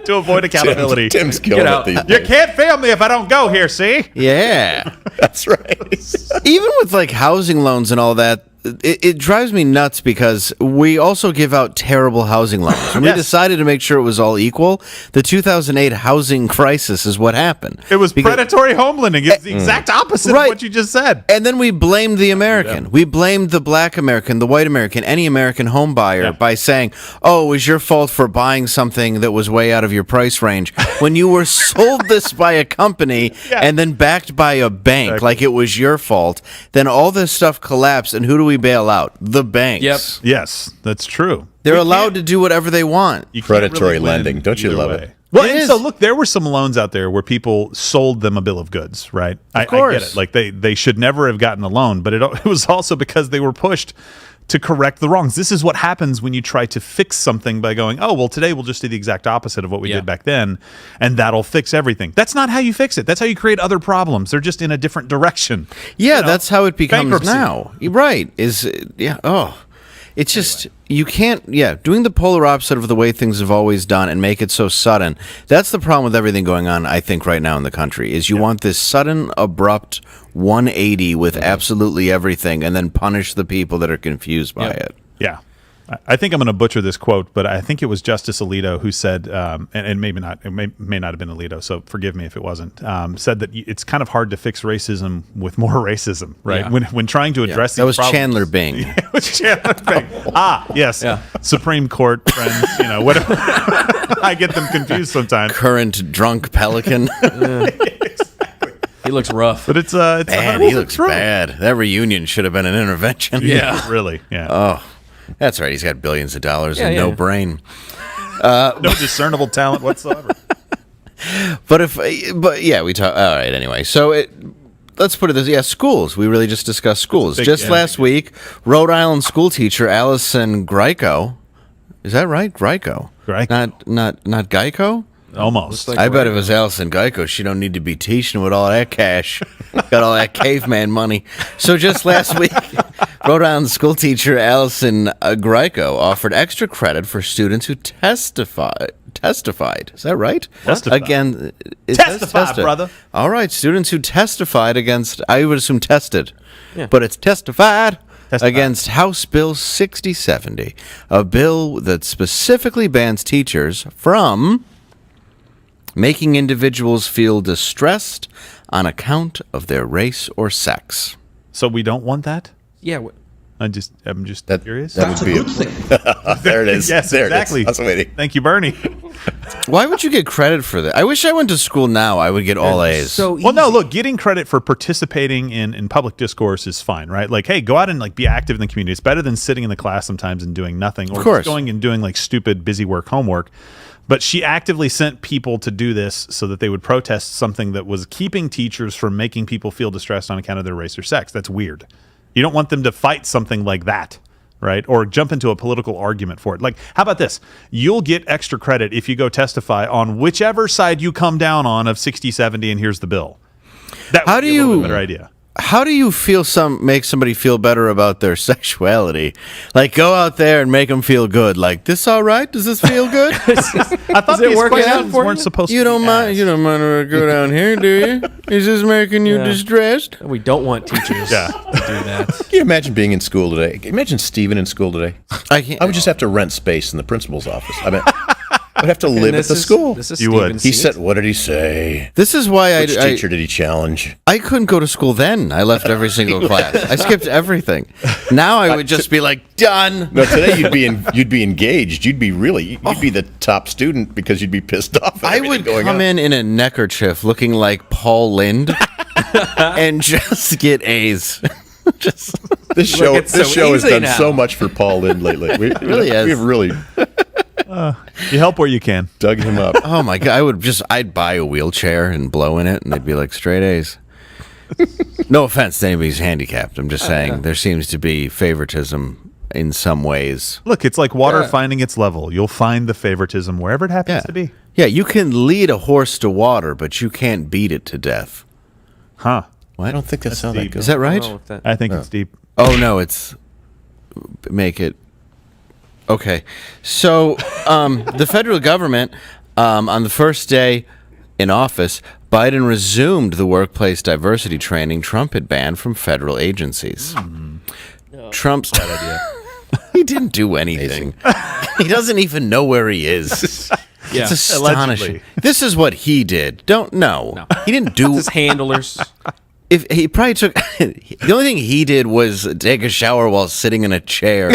Speaker 2: to avoid accountability.
Speaker 5: Tim's killing
Speaker 4: Get
Speaker 5: it
Speaker 4: out.
Speaker 5: these
Speaker 2: You
Speaker 5: days.
Speaker 2: can't fail me if I don't go here. See?
Speaker 3: yeah.
Speaker 5: That's right.
Speaker 3: Even with like housing loans and all that, it drives me nuts because we also give out terrible housing loans. When
Speaker 2: Yes.
Speaker 3: we decided to make sure it was all equal, the 2008 housing crisis is what happened.
Speaker 2: It was
Speaker 3: Because-
Speaker 2: predatory home lending. It's the exact opposite
Speaker 3: Right.
Speaker 2: of what you just said.
Speaker 3: And then we blamed the American. We blamed the black American, the white American, any American home buyer by saying, oh, it was your fault for buying something that was way out of your price range when you were sold this by a company and then backed by a bank
Speaker 2: Exactly.
Speaker 3: like it was your fault. Then all this stuff collapsed, and who do we bail out? The banks.
Speaker 4: Yep.
Speaker 2: Yes, that's true.
Speaker 3: They're allowed to do whatever they want.
Speaker 2: You can't
Speaker 5: Predatory
Speaker 2: really win
Speaker 5: lending. Don't you
Speaker 2: either
Speaker 5: love
Speaker 2: way.
Speaker 5: it?
Speaker 2: Well,
Speaker 3: It
Speaker 2: and
Speaker 3: is.
Speaker 2: so look, there were some loans out there where people sold them a bill of goods, right? I get
Speaker 3: course.
Speaker 2: it. Like they should never have gotten a loan, but it was also because they were pushed to correct the wrongs. This is what happens when you try to fix something by going, oh, well, today we'll just do the exact opposite of what we
Speaker 4: Yeah.
Speaker 2: did back then, and that'll fix everything. That's not how you fix it. That's how you create other problems. They're just in a different direction.
Speaker 3: Yeah,
Speaker 2: You know,
Speaker 3: that's how it becomes
Speaker 2: bankruptcy.
Speaker 3: now. You're right. It's just you can't doing the polar opposite of the way things have always done and make it so sudden. That's the problem with everything going on, I think, right now in the country is you want this sudden, abrupt 180 with absolutely everything and then punish the people that are confused by it.
Speaker 2: Yeah. I think I'm going to butcher this quote, but I think it was Justice Alito who said, and maybe not, it may not have been Alito, so forgive me if it wasn't, said that it's kind of hard to fix racism with more racism, right?
Speaker 4: Yeah.
Speaker 2: When trying to address
Speaker 3: That
Speaker 2: these
Speaker 3: was
Speaker 2: problems.
Speaker 3: Chandler Bing.
Speaker 2: It was Chandler Bing. Yes.
Speaker 4: Yeah.
Speaker 2: Supreme Court friends, whatever. I get them confused sometimes.
Speaker 3: Current drunk pelican.
Speaker 4: He looks rough.
Speaker 2: But it's
Speaker 3: Man,
Speaker 2: 100%
Speaker 3: he looks
Speaker 2: true.
Speaker 3: bad. That reunion should have been an intervention.
Speaker 4: Yeah.
Speaker 2: Really. Yeah.
Speaker 3: Oh, that's right. He's got billions of dollars and no
Speaker 4: yeah.
Speaker 3: brain.
Speaker 2: No discernible talent whatsoever.
Speaker 3: But yeah, we talk. All right. Anyway, so let's put it this. Yeah, schools. We really just discussed schools.
Speaker 2: big-
Speaker 3: Just
Speaker 2: yeah,
Speaker 3: last week, Rhode Island school teacher Allison Greco. Is that right? Greco.
Speaker 2: Greco.
Speaker 3: Not Geico.
Speaker 2: Almost.
Speaker 4: like-
Speaker 3: I bet if it was Allison Geico, she don't need to be teaching with all that cash. Got all that caveman money. So just last week, Rhode Island school teacher Allison Greco offered extra credit for students who testified. Is that right?
Speaker 2: Testified.
Speaker 3: Again, it says
Speaker 2: Testify, brother.
Speaker 3: All right, students who testified against, I would assume tested,
Speaker 4: Yeah.
Speaker 3: but it's testified.
Speaker 2: Testified.
Speaker 3: Against House Bill 6070, a bill that specifically bans teachers from making individuals feel distressed on account of their race or sex.
Speaker 2: So we don't want that?
Speaker 4: Yeah.
Speaker 2: I'm just curious.
Speaker 5: That would be a thing. There it is.
Speaker 2: Yes,
Speaker 5: there
Speaker 2: exactly.
Speaker 5: It is. I was waiting.
Speaker 2: Thank you, Bernie.
Speaker 3: Why would you get credit for that? I wish I went to school now. I would get all A's.
Speaker 4: So
Speaker 2: Well, no, look, getting credit for participating in public discourse is fine, right? Like, hey, go out and like be active in the community. It's better than sitting in the class sometimes and doing nothing, or
Speaker 3: Of course.
Speaker 2: just going and doing like stupid busy work homework. But she actively sent people to do this so that they would protest something that was keeping teachers from making people feel distressed on account of their race or sex. That's weird. You don't want them to fight something like that, right? Or jump into a political argument for it. Like, how about this? You'll get extra credit if you go testify on whichever side you come down on of 60-70, and here's the bill. That
Speaker 3: How
Speaker 2: would
Speaker 3: do
Speaker 2: be a little
Speaker 3: you-
Speaker 2: bit better idea.
Speaker 3: How do you make somebody feel better about their sexuality? Like, go out there and make them feel good. Like, this all right? Does this feel good?
Speaker 2: I thought
Speaker 4: it
Speaker 2: these
Speaker 4: working out
Speaker 2: questions
Speaker 4: for
Speaker 2: weren't
Speaker 4: you?
Speaker 2: supposed
Speaker 3: You
Speaker 2: to
Speaker 3: don't
Speaker 2: be
Speaker 3: mind?
Speaker 2: asked.
Speaker 3: You don't mind if I go down here, do you? Is this making you
Speaker 4: Yeah.
Speaker 3: distressed?
Speaker 4: we don't want teachers
Speaker 2: Yeah.
Speaker 4: to do that.
Speaker 5: Can you imagine being in school today? Imagine Steven in school today.
Speaker 3: I can't.
Speaker 5: I would just have to rent space in the principal's office. I mean, I'd have to live at the school.
Speaker 4: This is
Speaker 2: You would.
Speaker 4: Steven's
Speaker 5: He
Speaker 4: seat.
Speaker 5: said, what did he say?
Speaker 3: This is why
Speaker 5: Which teacher did he challenge?
Speaker 3: I couldn't go to school then. I left every single class. I skipped everything. Now I would just be like, done.
Speaker 5: No, today you'd be engaged. You'd be the top student because you'd be pissed off. At
Speaker 3: I
Speaker 5: everything
Speaker 3: would
Speaker 5: going
Speaker 3: come
Speaker 5: on.
Speaker 3: in a neckerchief looking like Paul Lind. and just get A's. Just
Speaker 5: This show,
Speaker 4: it's
Speaker 5: this
Speaker 4: so
Speaker 5: show has
Speaker 4: easy
Speaker 5: done
Speaker 4: now.
Speaker 5: so much for Paul Lynde lately. We
Speaker 3: really has.
Speaker 5: We've really
Speaker 2: You help where you can.
Speaker 5: dug him up.
Speaker 3: oh my god, I'd buy a wheelchair and blow in it, and they'd be like straight A's. No offense to anybody who's handicapped. I'm just saying there seems to be favoritism in some ways.
Speaker 2: Look, it's like water finding its level. You'll find the favoritism wherever it happens
Speaker 3: Yeah.
Speaker 2: to be.
Speaker 3: Yeah, you can lead a horse to water, but you can't beat it to death.
Speaker 2: Huh.
Speaker 5: I don't think that's how that
Speaker 2: deep.
Speaker 5: goes.
Speaker 3: Is that right?
Speaker 4: Oh, that-
Speaker 2: I think it's deep.
Speaker 3: Oh no, it's make it okay. So the federal government, on the first day in office, Biden resumed the workplace diversity training Trump had banned from federal agencies. Trump's bad idea. He didn't do anything. He doesn't even know where he is.
Speaker 4: Yeah.
Speaker 3: It's astonishing.
Speaker 2: Allegedly.
Speaker 3: This is what he did. Don't know.
Speaker 4: No.
Speaker 3: He didn't do.
Speaker 4: His handlers.
Speaker 3: If he probably took, the only thing he did was take a shower while sitting in a chair.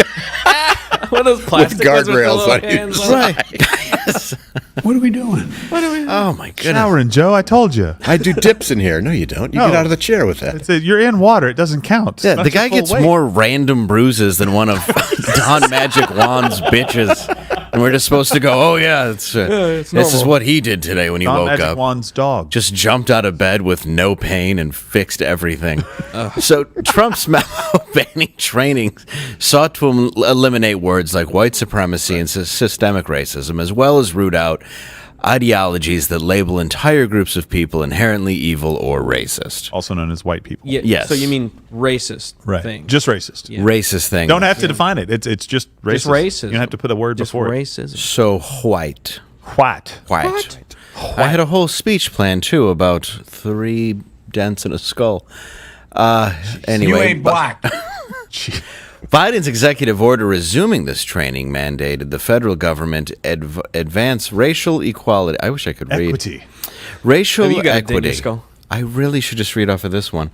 Speaker 4: One of those plastic ones with the
Speaker 5: guardrails
Speaker 4: little
Speaker 5: on each
Speaker 4: hands
Speaker 5: side.
Speaker 3: Right.
Speaker 1: What are we doing?
Speaker 3: Oh my goodness.
Speaker 2: Showering, Joe. I told you.
Speaker 5: I do dips in here. No, you don't. You
Speaker 2: No.
Speaker 5: get out of the chair with that.
Speaker 2: You're in water. It doesn't count.
Speaker 3: Yeah,
Speaker 2: Not
Speaker 3: the
Speaker 2: your
Speaker 3: guy
Speaker 2: full
Speaker 3: gets
Speaker 2: weight.
Speaker 3: more random bruises than one of Don Magic Wand's bitches. And we're just supposed to go, oh yeah, this is
Speaker 4: normal.
Speaker 3: what he did today when he
Speaker 2: Don
Speaker 3: woke
Speaker 2: Magic
Speaker 3: up.
Speaker 2: Wand's dog.
Speaker 3: Just jumped out of bed with no pain and fixed everything. So Trump's memo banning training sought to eliminate words like white supremacy and systemic racism, as well as root out ideologies that label entire groups of people inherently evil or racist.
Speaker 2: also known as white people.
Speaker 4: Yeah,
Speaker 3: Yes.
Speaker 4: So you mean racist
Speaker 2: Right.
Speaker 4: thing?
Speaker 2: Just racist.
Speaker 4: Yeah.
Speaker 3: Racist thing.
Speaker 2: Don't have to define it. It's just racist.
Speaker 4: Just racism.
Speaker 2: You don't have to put a word
Speaker 4: Just
Speaker 2: before
Speaker 4: racism.
Speaker 3: So white.
Speaker 2: it. White.
Speaker 3: White. I had a whole speech planned too about 3 dents in a skull. Anyway, Biden's executive order resuming this training mandated the federal government advance racial equality. I wish I could read.
Speaker 2: Equity.
Speaker 3: Racial
Speaker 4: Maybe you gotta dig your
Speaker 3: equity.
Speaker 4: skull.
Speaker 3: I really should just read off of this one.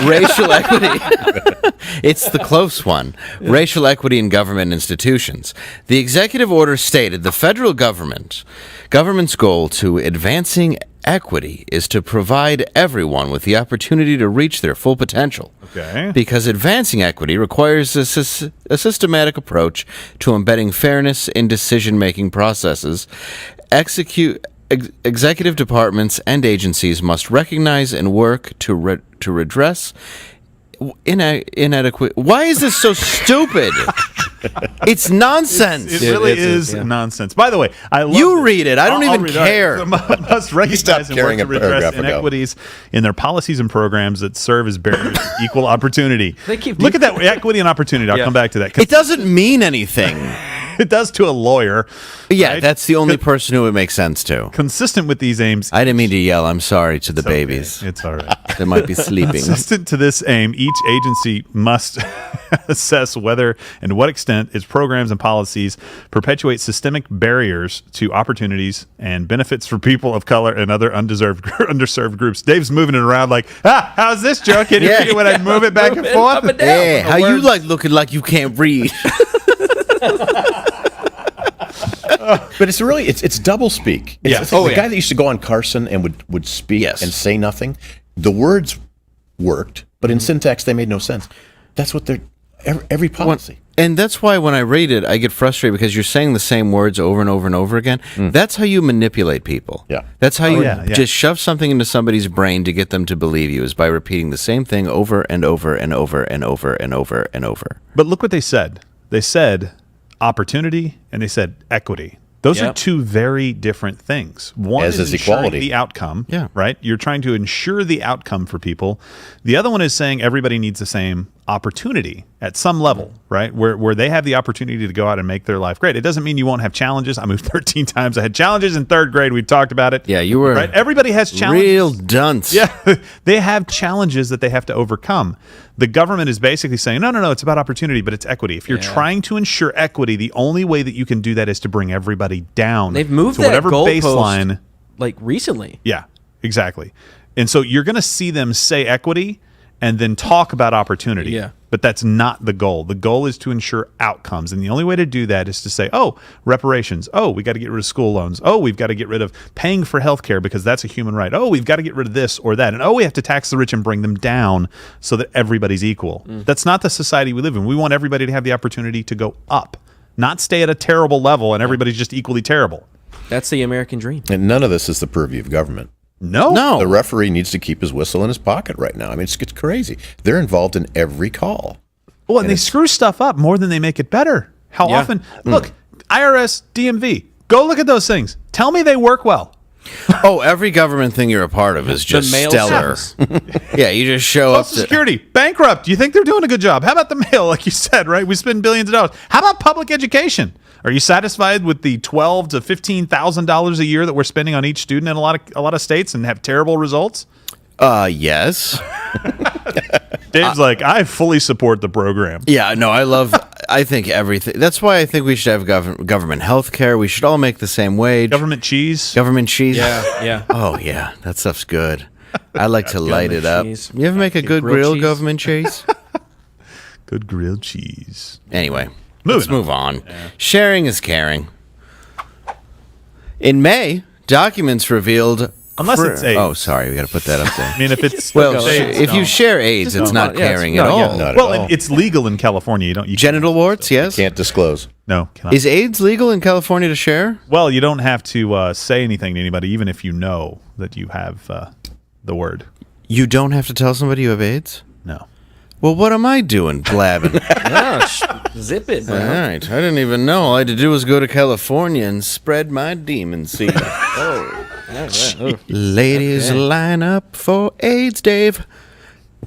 Speaker 3: Racial equity. It's the close one. Racial equity in government institutions. The executive order stated the federal government's goal to advancing equity is to provide everyone with the opportunity to reach their full potential.
Speaker 2: Okay.
Speaker 3: Because advancing equity requires a systematic approach to embedding fairness in decision-making processes. Executive departments and agencies must recognize and work to redress inadequate. Why is this so stupid? It's nonsense.
Speaker 2: It really
Speaker 4: is,
Speaker 2: is
Speaker 4: yeah.
Speaker 2: nonsense. By the way, I love
Speaker 3: You
Speaker 2: this.
Speaker 3: read it. I don't
Speaker 2: I'll
Speaker 3: even
Speaker 2: read it. All
Speaker 3: care.
Speaker 2: right. Must recognize
Speaker 5: stopped
Speaker 2: and work
Speaker 5: caring
Speaker 2: to
Speaker 5: a
Speaker 2: redress
Speaker 5: paragraph ago.
Speaker 2: inequities in their policies and programs that serve as barriers to equal opportunity.
Speaker 4: They keep
Speaker 2: Look at that equity and opportunity. I'll
Speaker 4: Yeah.
Speaker 2: come back to that. 'Cause
Speaker 3: It doesn't mean anything.
Speaker 2: it does to a lawyer.
Speaker 3: Yeah,
Speaker 2: right?
Speaker 3: that's the only person who it makes sense to.
Speaker 2: Consistent with these aims.
Speaker 3: I didn't mean to yell. I'm sorry to the babies.
Speaker 2: It's all right.
Speaker 3: They might be sleeping.
Speaker 2: Consistent to this aim, each agency must assess whether and what extent its programs and policies perpetuate systemic barriers to opportunities and benefits for people of color and other underserved groups. Dave's moving it around like, how's this, Joe? Can you
Speaker 3: Yeah.
Speaker 2: read it when I move it back and
Speaker 4: Up
Speaker 2: forth?
Speaker 4: and down.
Speaker 3: Hey, how you like looking like you can't read?
Speaker 5: But it's really it's double speak. It's,
Speaker 2: Yeah.
Speaker 5: it's like
Speaker 4: Oh,
Speaker 5: the
Speaker 4: yeah.
Speaker 5: guy that used to go on Carson and would speak
Speaker 3: Yes.
Speaker 5: and say nothing. The words worked, but in syntax they made no sense. That's what they're every policy.
Speaker 3: And that's why when I read it, I get frustrated because you're saying the same words over and over and over again. That's how you manipulate people.
Speaker 5: Yeah.
Speaker 3: That's how you
Speaker 2: yeah, yeah.
Speaker 3: just shove something into somebody's brain to get them to believe you, is by repeating the same thing over and over and over and over and over and over.
Speaker 2: But look what they said. They said opportunity and they said equity. Those are
Speaker 4: Yep.
Speaker 2: two very different things. One
Speaker 5: As is
Speaker 2: ensuring
Speaker 5: equality.
Speaker 2: the outcome,
Speaker 3: Yeah.
Speaker 2: right? You're trying to ensure the outcome for people. The other one is saying everybody needs the same opportunity at some level, right? Where they have the opportunity to go out and make their life great. It doesn't mean you won't have challenges. I moved 13 times. I had challenges in 3rd grade. We've talked about it.
Speaker 3: Yeah, you were
Speaker 2: right. Everybody has challenges.
Speaker 3: real dunce.
Speaker 2: Yeah, they have challenges that they have to overcome. The government is basically saying, no, it's about opportunity, but it's equity. If you're trying to ensure equity, the only way that you can do that is to bring everybody down.
Speaker 4: They've moved
Speaker 2: to
Speaker 4: that
Speaker 2: whatever
Speaker 4: goalpost,
Speaker 2: baseline.
Speaker 4: like recently.
Speaker 2: Yeah, exactly. And so you're going to see them say equity, and then talk about opportunity.
Speaker 4: Yeah.
Speaker 2: But that's not the goal. The goal is to ensure outcomes. And the only way to do that is to say, oh, reparations. Oh, we got to get rid of school loans. Oh, we've got to get rid of paying for healthcare because that's a human right. Oh, we've got to get rid of this or that. And oh, we have to tax the rich and bring them down so that everybody's equal. That's not the society we live in. We want everybody to have the opportunity to go up, not stay at a terrible level and everybody's just equally terrible.
Speaker 4: That's the American dream.
Speaker 5: And none of this is the purview of government.
Speaker 2: No.
Speaker 5: The referee needs to keep his whistle in his pocket right now. I mean, it's crazy. They're involved in every call.
Speaker 2: Well, and they screw stuff up more than they make it better. How
Speaker 4: Yeah.
Speaker 2: often? Look, IRS, DMV, go look at those things. Tell me they work well.
Speaker 3: Oh, every government thing you're a part of is just
Speaker 4: mail
Speaker 3: stellar.
Speaker 4: service.
Speaker 3: Yeah, you just show up.
Speaker 2: Social Security, bankrupt. Do you think they're doing a good job? How about the mail, like you said, right? We spend billions of dollars. How about public education? Are you satisfied with the $12,000 to $15,000 a year that we're spending on each student in a lot of states and have terrible results?
Speaker 3: Yes.
Speaker 2: Dave's like, I fully support the program.
Speaker 3: Yeah, no, I think everything. That's why I think we should have government health care. We should all make the same wage.
Speaker 2: Government cheese.
Speaker 3: Government cheese.
Speaker 4: Yeah.
Speaker 3: Oh, yeah. That stuff's good. I like to light it up.
Speaker 4: cheese.
Speaker 3: You ever make a good
Speaker 4: grilled
Speaker 3: grilled
Speaker 4: cheese?
Speaker 3: government cheese?
Speaker 2: Good grilled cheese.
Speaker 3: Anyway,
Speaker 2: Moving
Speaker 3: let's move on. Sharing is caring. In May, documents revealed.
Speaker 2: Unless it's AIDS.
Speaker 3: Oh, sorry. We got to put that up there.
Speaker 2: I mean, if it's
Speaker 3: Well,
Speaker 2: AIDS,
Speaker 3: if you
Speaker 2: no.
Speaker 3: share AIDS, it's not
Speaker 4: yeah,
Speaker 3: caring
Speaker 4: it's-
Speaker 3: at
Speaker 4: no, yeah,
Speaker 3: all.
Speaker 5: Not at
Speaker 2: Well,
Speaker 5: all.
Speaker 2: and it's legal in California. You
Speaker 3: Genital warts, yes.
Speaker 5: Can't disclose.
Speaker 2: No, cannot.
Speaker 3: Is AIDS legal in California to share?
Speaker 2: Well, you don't have to say anything to anybody, even if you know that you have the word.
Speaker 3: You don't have to tell somebody you have AIDS?
Speaker 2: No.
Speaker 3: Well, what am I doing blabbing?
Speaker 4: Zip it,
Speaker 3: All
Speaker 4: bro.
Speaker 3: right. I didn't even know. All I had to do was go to California and spread my demon seed. Ladies, line up for AIDS, Dave.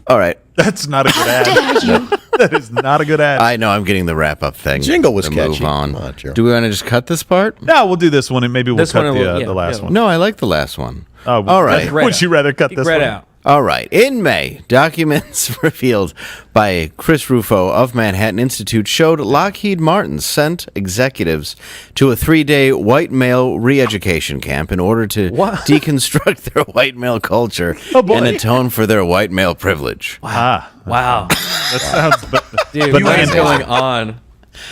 Speaker 3: All right.
Speaker 2: That's not a good ad. That is not a good ad.
Speaker 3: I know I'm getting the wrap-up thing.
Speaker 5: Jingle was
Speaker 3: to
Speaker 5: catchy.
Speaker 3: Move on.
Speaker 5: Come on, Gerald.
Speaker 3: Do we want to just cut this part?
Speaker 2: No, we'll do this one, and maybe we'll
Speaker 4: This
Speaker 2: cut
Speaker 4: one
Speaker 2: the,
Speaker 4: yeah,
Speaker 2: the last
Speaker 4: yeah.
Speaker 2: one.
Speaker 3: No, I like the last one.
Speaker 2: Oh,
Speaker 3: all right.
Speaker 2: Would you rather cut this
Speaker 4: Read
Speaker 2: one?
Speaker 4: out.
Speaker 3: All right. In May, documents revealed by Chris Rufo of Manhattan Institute showed Lockheed Martin sent executives to a 3-day white male re-education camp in order to deconstruct their white male culture and atone for their white male privilege.
Speaker 2: Ah,
Speaker 4: Wow.
Speaker 2: that sounds
Speaker 4: Dude,
Speaker 2: benign.
Speaker 4: what is going on?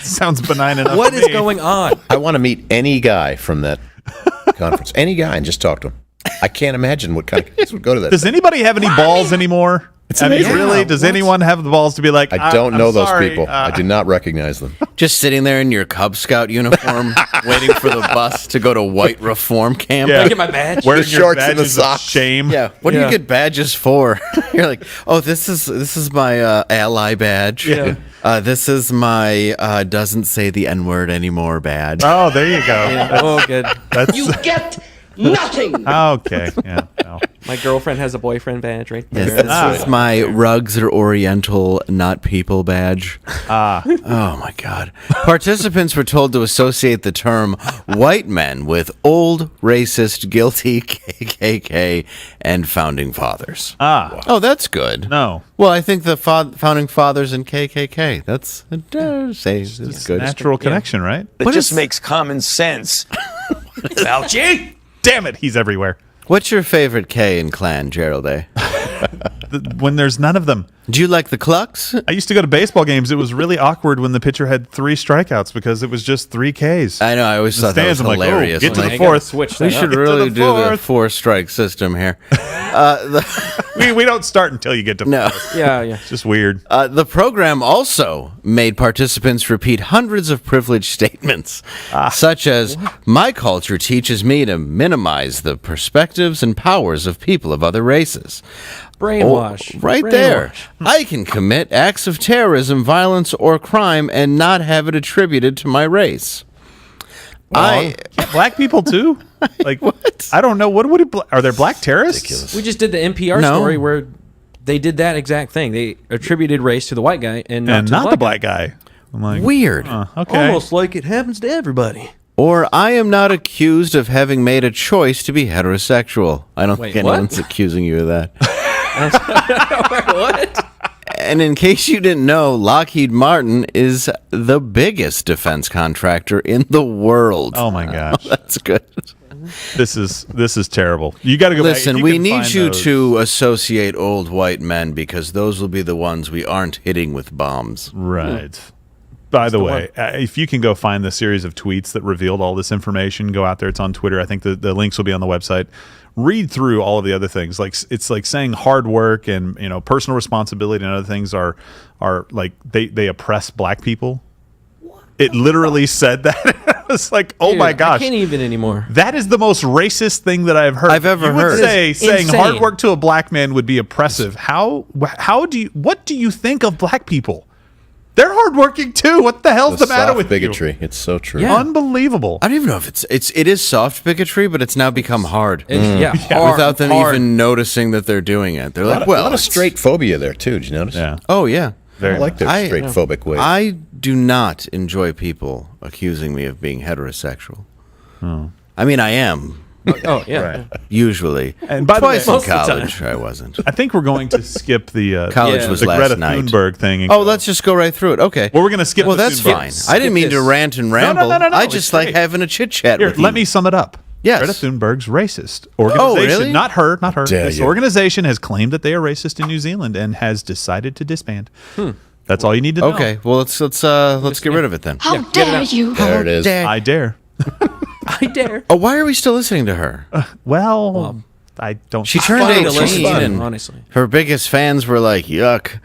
Speaker 2: sounds benign enough.
Speaker 4: What
Speaker 2: to
Speaker 4: is
Speaker 2: me.
Speaker 4: going on?
Speaker 5: I want to meet any guy from that conference. Any guy and just talk to him. I can't imagine what kind of guys would go to that.
Speaker 2: Does anybody have any balls anymore? I mean,
Speaker 5: amazing.
Speaker 2: really? Does anyone have the balls to be like?
Speaker 5: I don't
Speaker 2: I'm
Speaker 5: know those
Speaker 2: sorry,
Speaker 5: people. I do not recognize them.
Speaker 3: Just sitting there in your Cub Scout uniform, waiting for the bus to go to white reform camp.
Speaker 2: Yeah.
Speaker 4: Can I get my badge?
Speaker 2: Wearing
Speaker 5: The
Speaker 2: your
Speaker 5: shorts and the
Speaker 2: badges of
Speaker 5: socks.
Speaker 2: shame.
Speaker 3: Yeah. What do
Speaker 4: Yeah.
Speaker 3: you get badges for? You're like, oh, this is my ally badge.
Speaker 4: Yeah.
Speaker 3: This is my doesn't say the N word anymore badge.
Speaker 2: Oh, there you go.
Speaker 4: Yeah. Oh, good.
Speaker 2: That's
Speaker 9: You get nothing.
Speaker 2: okay. Yeah. No.
Speaker 4: My girlfriend has a boyfriend badge right there.
Speaker 3: Yes, this is my rugs are oriental, not people badge. Oh my God. Participants were told to associate the term white men with old, racist, guilty KKK and founding fathers. Oh, that's good.
Speaker 2: No.
Speaker 3: Well, I think the founding fathers and KKK. That's it's good.
Speaker 2: Natural connection, right?
Speaker 9: It
Speaker 3: What
Speaker 9: just
Speaker 3: is-
Speaker 9: makes common sense. Fauci?
Speaker 2: Damn it, he's everywhere.
Speaker 3: What's your favorite K in Clan, Gerald?
Speaker 2: When there's none of them.
Speaker 3: Do you like the Clucks?
Speaker 2: I used to go to baseball games. It was really awkward when the pitcher had 3 strikeouts because it was just 3 Ks.
Speaker 3: I know. I always thought that was
Speaker 2: stands, I'm like, oh,
Speaker 3: hilarious.
Speaker 2: get to
Speaker 3: Like,
Speaker 2: the
Speaker 4: You gotta
Speaker 2: fourth.
Speaker 4: Switch
Speaker 3: we
Speaker 4: that
Speaker 3: should
Speaker 4: up.
Speaker 3: really
Speaker 2: the
Speaker 3: do the
Speaker 2: fourth.
Speaker 3: 4-strike system here.
Speaker 2: We don't start until you get to
Speaker 3: No.
Speaker 2: fourth.
Speaker 4: Yeah, yeah.
Speaker 2: It's just weird.
Speaker 3: The program also made participants repeat hundreds of privileged statements, such as, my culture teaches me to minimize the perspectives and powers of people of other races.
Speaker 4: Brainwash.
Speaker 3: Right there. I can commit acts of terrorism, violence, or crime and not have it attributed to my race.
Speaker 2: Black people too? Like
Speaker 3: What?
Speaker 2: I don't know. What would it? Are there black terrorists?
Speaker 4: We just did the NPR
Speaker 3: No.
Speaker 4: story where they did that exact thing. They attributed race to the white guy and not
Speaker 2: And
Speaker 4: to
Speaker 2: not
Speaker 4: the
Speaker 2: the black guy. I'm like,
Speaker 3: Weird.
Speaker 2: okay.
Speaker 4: Almost like it happens to everybody.
Speaker 3: Or I am not accused of having made a choice to be heterosexual. I don't
Speaker 4: Wait,
Speaker 3: think
Speaker 4: what?
Speaker 3: anyone's accusing you of that.
Speaker 4: What?
Speaker 3: And in case you didn't know, Lockheed Martin is the biggest defense contractor in the world.
Speaker 2: Oh my gosh.
Speaker 3: That's good.
Speaker 2: This is terrible. You got to go
Speaker 3: Listen,
Speaker 2: back.
Speaker 3: we need you to associate old white men because those will be the ones we aren't hitting with bombs.
Speaker 2: Right. By the way, if you can go find the series of tweets that revealed all this information, go out there. It's on Twitter. I think the links will be on the website. Read through all of the other things. Like it's like saying hard work and personal responsibility and other things are like they oppress black people. It literally said that. I was like, oh my gosh.
Speaker 4: I can't even anymore.
Speaker 2: That is the most racist thing that I've heard.
Speaker 3: I've ever heard.
Speaker 2: Saying
Speaker 4: insane.
Speaker 2: hard work to a black man would be oppressive. What do you think of black people? They're hardworking too. What the hell's the matter with
Speaker 5: bigotry?
Speaker 2: you?
Speaker 5: It's so true.
Speaker 4: Yeah.
Speaker 2: Unbelievable.
Speaker 3: I don't even know if it is soft bigotry, but it's now become hard.
Speaker 4: Hard,
Speaker 3: Without them
Speaker 4: hard.
Speaker 3: even noticing that they're doing it. They're like,
Speaker 5: a lot of
Speaker 3: it's-
Speaker 5: straight phobia there too. Did you notice?
Speaker 2: Yeah.
Speaker 3: Oh yeah.
Speaker 5: I don't like their straight phobic ways.
Speaker 3: I do not enjoy people accusing me of being heterosexual. I mean, I am.
Speaker 4: Oh yeah.
Speaker 3: Usually.
Speaker 2: And by the way,
Speaker 3: Twice in
Speaker 4: most of the time.
Speaker 3: college, I wasn't.
Speaker 2: I think we're going to skip the
Speaker 3: College was
Speaker 2: the
Speaker 3: last
Speaker 2: Greta
Speaker 3: night.
Speaker 2: Thunberg thing. And
Speaker 3: Oh, let's just go right through it. Okay.
Speaker 2: Well, we're gonna skip.
Speaker 3: Well,
Speaker 2: the
Speaker 3: that's
Speaker 2: Thunberg.
Speaker 3: fine. I didn't mean to
Speaker 4: this.
Speaker 3: rant and ramble.
Speaker 2: no,
Speaker 3: I
Speaker 2: it's
Speaker 3: just like
Speaker 2: great.
Speaker 3: having a chit chat
Speaker 2: Here,
Speaker 3: with you.
Speaker 2: let me sum it up.
Speaker 3: Yes.
Speaker 2: Greta Thunberg's racist organization.
Speaker 3: really?
Speaker 2: Not her.
Speaker 5: Dare
Speaker 2: This
Speaker 5: you.
Speaker 2: organization has claimed that they are racist in New Zealand and has decided to disband. That's all you need to know.
Speaker 3: Okay. Well, let's get rid of it then.
Speaker 6: How dare you?
Speaker 5: there it is.
Speaker 2: I dare.
Speaker 4: I dare.
Speaker 3: Oh, why are we still listening to her?
Speaker 2: Well, I don't.
Speaker 3: She turned
Speaker 4: Funny to listen
Speaker 3: 18
Speaker 4: to,
Speaker 3: and
Speaker 4: honestly.
Speaker 3: her biggest fans were like, yuck.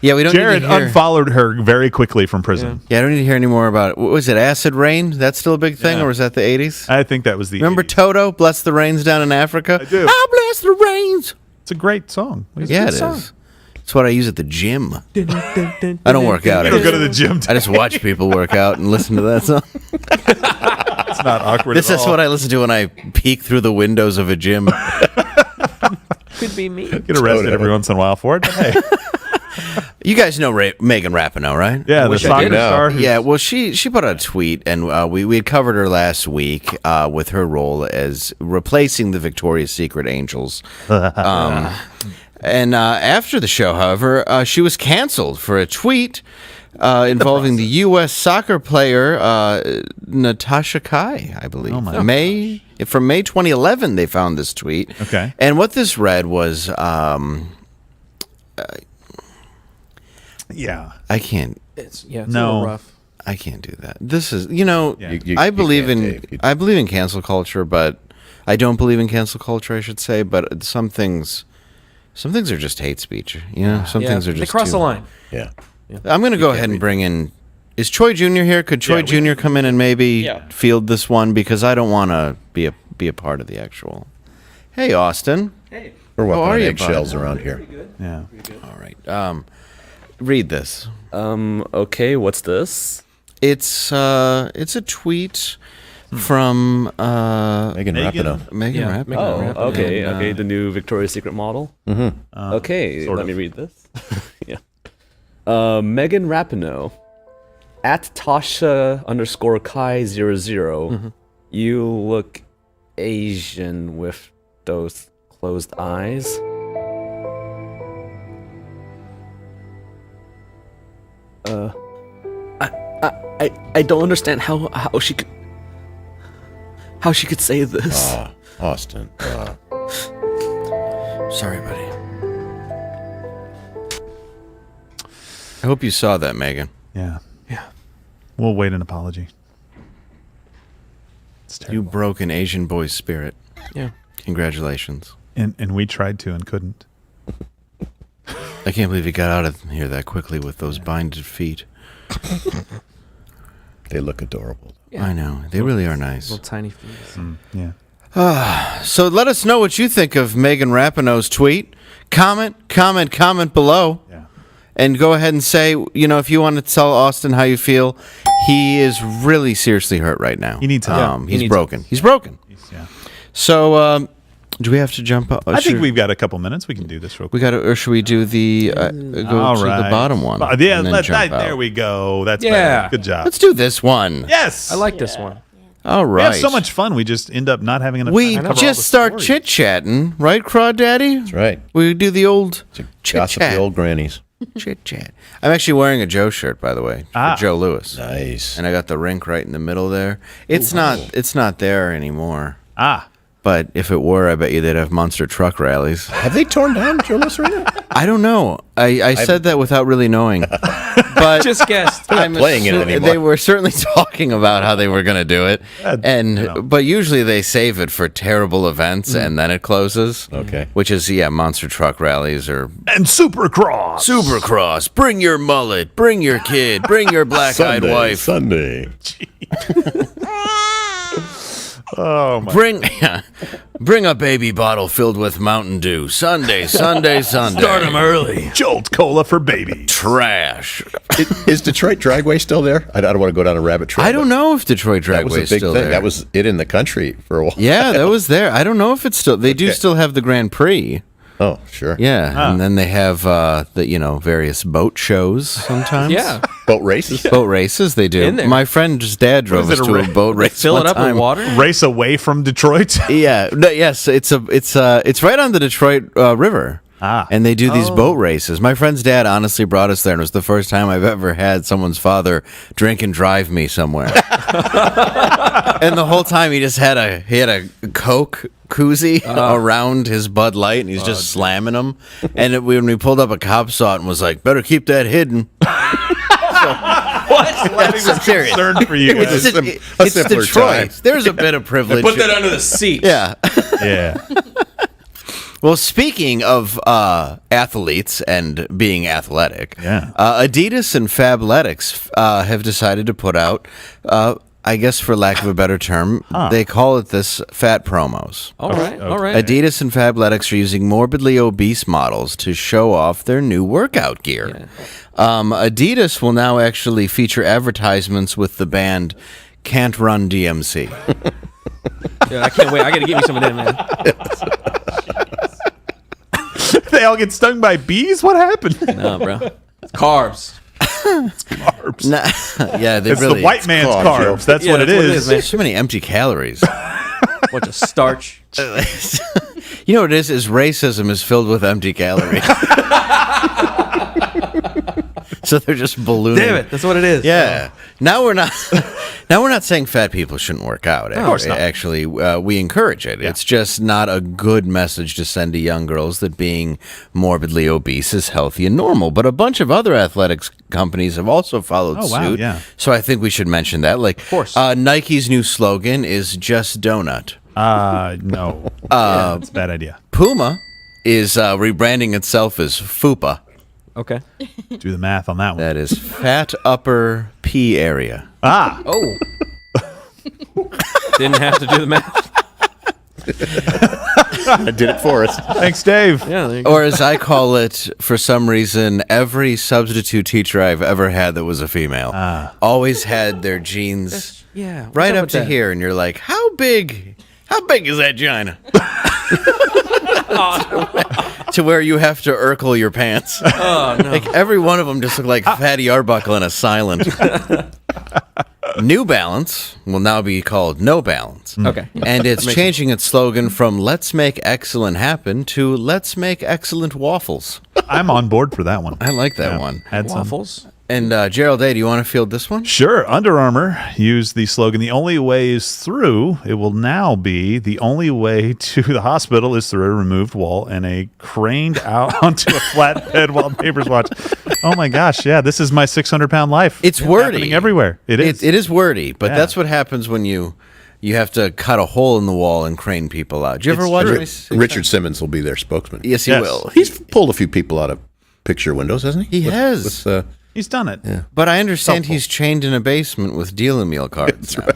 Speaker 3: Yeah, we don't
Speaker 2: Jared
Speaker 3: need to hear.
Speaker 2: unfollowed her very quickly from prison.
Speaker 3: Yeah, I don't need to hear any more about it. What was it, acid rain? That's still a big thing, or was that the 80s?
Speaker 2: I think that was the.
Speaker 3: Remember
Speaker 2: 80s.
Speaker 3: Toto, Bless the Rains down in Africa?
Speaker 2: I do.
Speaker 3: I bless the rains.
Speaker 2: It's a great song.
Speaker 3: Yeah, it is. It's what I use at the gym. I don't work out.
Speaker 2: You don't go to the gym.
Speaker 3: I just watch people work out and listen to that song.
Speaker 2: It's not awkward.
Speaker 3: This is what I listen to when I peek through the windows of a gym.
Speaker 4: Could be me.
Speaker 2: get arrested every once in a while for it. But hey,
Speaker 3: You guys know Megan Rapinoe, right?
Speaker 2: yeah, the
Speaker 4: wish I
Speaker 2: soccer
Speaker 4: did.
Speaker 2: star. who's-
Speaker 3: Yeah, well, she put out a tweet, and we had covered her last week with her role as replacing the Victoria's Secret Angels. And after the show, however, she was canceled for a tweet involving the U.S. soccer player Natasha Kai, I believe.
Speaker 2: Oh, my
Speaker 3: From May 2011, they found this tweet.
Speaker 2: Okay.
Speaker 3: And what this read was,
Speaker 2: Yeah.
Speaker 3: I can't.
Speaker 4: It's a
Speaker 2: No.
Speaker 4: little rough.
Speaker 3: I can't do that. This is, you
Speaker 5: You
Speaker 3: I believe
Speaker 5: can't,
Speaker 3: in
Speaker 5: Dave.
Speaker 3: I believe in cancel culture, but I don't believe in cancel culture. I should say, but some things are just hate speech. You know, some things are
Speaker 4: They
Speaker 3: just
Speaker 4: cross
Speaker 3: too-
Speaker 4: the line.
Speaker 5: Yeah.
Speaker 3: I'm going to go ahead and bring in. Is Troy Jr. here? Could Troy Jr. come in and maybe field this one because I don't want to be a part of the actual. Hey, Austin.
Speaker 5: We're
Speaker 3: How
Speaker 5: walking
Speaker 3: are
Speaker 5: on
Speaker 3: you,
Speaker 5: eggshells
Speaker 3: bud?
Speaker 5: around here.
Speaker 2: Yeah.
Speaker 3: All right. Read this.
Speaker 10: Okay, what's this?
Speaker 3: It's a tweet from
Speaker 5: Megan Rapinoe.
Speaker 3: Megan
Speaker 4: Yeah,
Speaker 3: Rapinoe.
Speaker 4: Megan
Speaker 10: Oh,
Speaker 4: Rapinoe.
Speaker 10: okay,
Speaker 3: And,
Speaker 10: okay, the new Victoria's Secret model. Okay,
Speaker 2: sort
Speaker 10: let
Speaker 2: of.
Speaker 10: me read this. Yeah. Megan Rapinoe at Tasha_Kai00. You look Asian with those closed eyes. I don't understand how she could say this.
Speaker 5: Austin.
Speaker 3: Sorry, buddy. I hope you saw that, Megan.
Speaker 2: Yeah. Yeah. We'll wait an apology. It's terrible.
Speaker 3: You broke an Asian boy's spirit.
Speaker 4: Yeah.
Speaker 3: Congratulations.
Speaker 2: And we tried to and couldn't.
Speaker 3: I can't believe you got out of here that quickly with those binded feet.
Speaker 5: They look adorable.
Speaker 3: I know. They really are nice.
Speaker 4: Little tiny feet.
Speaker 2: Yeah.
Speaker 3: So let us know what you think of Megan Rapinoe's tweet. Comment below.
Speaker 2: Yeah.
Speaker 3: And go ahead and say, if you want to tell Austin how you feel, he is really seriously hurt right now.
Speaker 2: He needs help.
Speaker 3: He's broken. He's broken.
Speaker 2: Yeah.
Speaker 3: So, do we have to jump up?
Speaker 2: I think we've got a couple minutes. We can do this real quick.
Speaker 3: We got to, or should we do the go
Speaker 2: All
Speaker 3: to
Speaker 2: right.
Speaker 3: the bottom one?
Speaker 2: Yeah,
Speaker 3: and then
Speaker 2: let's,
Speaker 3: jump
Speaker 2: there
Speaker 3: out?
Speaker 2: we go. That's
Speaker 4: Yeah.
Speaker 2: better. Good job.
Speaker 3: Let's do this one.
Speaker 2: Yes.
Speaker 4: I like this one.
Speaker 3: All
Speaker 2: We
Speaker 3: right.
Speaker 2: have so much fun. We just end up not having enough
Speaker 3: We
Speaker 2: time to cover all
Speaker 3: just
Speaker 2: the
Speaker 3: start
Speaker 2: stories.
Speaker 3: chit chatting, right, Crawdaddy?
Speaker 5: That's right.
Speaker 3: We do the old chit
Speaker 5: Gossip
Speaker 3: chat.
Speaker 5: the old grannies.
Speaker 3: Chit Chat. I'm actually wearing a Joe shirt, by the way, for Joe Lewis.
Speaker 5: Nice.
Speaker 3: And I got the rink right in the middle there. It's not there anymore. But if it were, I bet you they'd have monster truck rallies.
Speaker 5: Have they torn down Joe Lewis Arena?
Speaker 3: I don't know. I said that without really knowing. But
Speaker 4: Just guessed.
Speaker 5: I'm playing it anymore.
Speaker 3: They were certainly talking about how they were going to do it, but usually they save it for terrible events and then it closes.
Speaker 5: Okay.
Speaker 3: Which is monster truck rallies or
Speaker 2: And Supercross.
Speaker 3: Supercross. Bring your mullet. Bring your kid. Bring your black-eyed wife.
Speaker 5: Sunday.
Speaker 2: Oh my!
Speaker 3: Bring a baby bottle filled with Mountain Dew. Sunday. Start them early.
Speaker 2: Jolt Cola for baby.
Speaker 3: Trash.
Speaker 5: Is Detroit Dragway still there? I don't want to go down a rabbit trail.
Speaker 3: I don't know if Detroit
Speaker 5: That was
Speaker 3: Dragway
Speaker 5: a
Speaker 3: is
Speaker 5: big
Speaker 3: still
Speaker 5: thing.
Speaker 3: there.
Speaker 5: That was it in the country for a while.
Speaker 3: Yeah, that was there. I don't know if it's still. They do still have the Grand Prix.
Speaker 5: Oh, sure.
Speaker 3: Yeah, and then they have the various boat shows sometimes.
Speaker 4: Yeah.
Speaker 5: Boat races.
Speaker 3: Boat races they do.
Speaker 4: In there.
Speaker 3: My friend's dad drove
Speaker 2: Was
Speaker 3: us
Speaker 2: it
Speaker 3: to
Speaker 2: a
Speaker 3: a boat race.
Speaker 4: Fill
Speaker 3: one
Speaker 4: it up
Speaker 3: time.
Speaker 4: with water.
Speaker 2: Race away from Detroit.
Speaker 3: Yeah. Yes, it's right on the Detroit River. And they do these boat races. My friend's dad honestly brought us there, and it was the first time I've ever had someone's father drink and drive me somewhere. And the whole time he just had a Coke koozie around his Bud Light, and he's just slamming them. And when we pulled up, a cop saw it and was like, "Better keep that hidden."
Speaker 2: What?
Speaker 3: I'm serious.
Speaker 2: Concerned for you guys.
Speaker 3: It's
Speaker 5: simpler
Speaker 3: Detroit.
Speaker 5: time.
Speaker 3: There's a bit of privilege.
Speaker 4: Put that under the seat.
Speaker 3: Yeah.
Speaker 2: Yeah.
Speaker 3: Well, speaking of athletes and being athletic, Adidas and Fabletics have decided to put out, I guess for lack of a better term, they call it this fat promos.
Speaker 4: All right.
Speaker 3: Adidas and Fabletics are using morbidly obese models to show off their new workout gear. Adidas will now actually feature advertisements with the band Can't Run DMC.
Speaker 4: Yeah, I can't wait. I got to get me some of them, man.
Speaker 2: They all get stung by bees? What happened?
Speaker 4: No, bro. Carbs.
Speaker 2: Carbs.
Speaker 3: Yeah, they
Speaker 2: It's
Speaker 3: really.
Speaker 2: the white man's carbs. That's what it is.
Speaker 3: There's so many empty calories.
Speaker 4: Bunch of starch.
Speaker 3: You know what it is racism is filled with empty calories. So they're just ballooning.
Speaker 4: Damn it, that's what it is.
Speaker 3: Yeah. Now we're not saying fat people shouldn't work out.
Speaker 2: Of course not.
Speaker 3: Actually, we encourage it. It's just not a good message to send to young girls that being morbidly obese is healthy and normal. But a bunch of other athletics companies have also followed suit.
Speaker 2: Wow, yeah.
Speaker 3: So I think we should mention that. Like, of
Speaker 4: course.
Speaker 3: Nike's new slogan is just donut.
Speaker 2: No. It's a bad idea.
Speaker 3: Puma is rebranding itself as FUPA.
Speaker 4: Okay.
Speaker 2: Do the math on that one.
Speaker 3: That is fat upper P area.
Speaker 4: Oh. Didn't have to do the math.
Speaker 5: I did it for us.
Speaker 2: Thanks, Dave.
Speaker 4: Yeah. There you go.
Speaker 3: Or as I call it, for some reason, every substitute teacher I've ever had that was a female always had their jeans
Speaker 4: Yeah. what's
Speaker 3: right up
Speaker 4: with
Speaker 3: to
Speaker 4: that?
Speaker 3: here, and you're like, how big is that vagina? To where you have to Urkel your pants.
Speaker 4: Oh, no.
Speaker 3: Like every one of them just look like Fatty Arbuckle in a silent. New Balance will now be called No Balance.
Speaker 4: Okay.
Speaker 3: And it's changing its slogan from Let's Make Excellent Happen to Let's Make Excellent Waffles.
Speaker 2: I'm on board for that one.
Speaker 3: I like that one.
Speaker 2: Had some.
Speaker 4: Waffles.
Speaker 3: And Gerald A., do you want to field this one?
Speaker 2: Sure. Under Armour used the slogan, "The only way is through." It will now be, "The only way to the hospital is through a removed wall and a craned out onto a flat bed while neighbors watch." Oh my gosh. Yeah. This is my 600-pound life.
Speaker 3: It's wordy.
Speaker 2: Happening everywhere. It is.
Speaker 3: It is wordy, but
Speaker 2: Yeah.
Speaker 3: that's what happens when you have to cut a hole in the wall and crane people out. Did you ever watch it?
Speaker 5: Richard Simmons will be their spokesman.
Speaker 3: Yes, he
Speaker 2: Yes.
Speaker 3: will.
Speaker 5: He's pulled a few people out of picture windows, hasn't he?
Speaker 3: He has.
Speaker 2: He's done it. Yeah.
Speaker 3: But I understand he's chained in a basement with deal meal cards. now.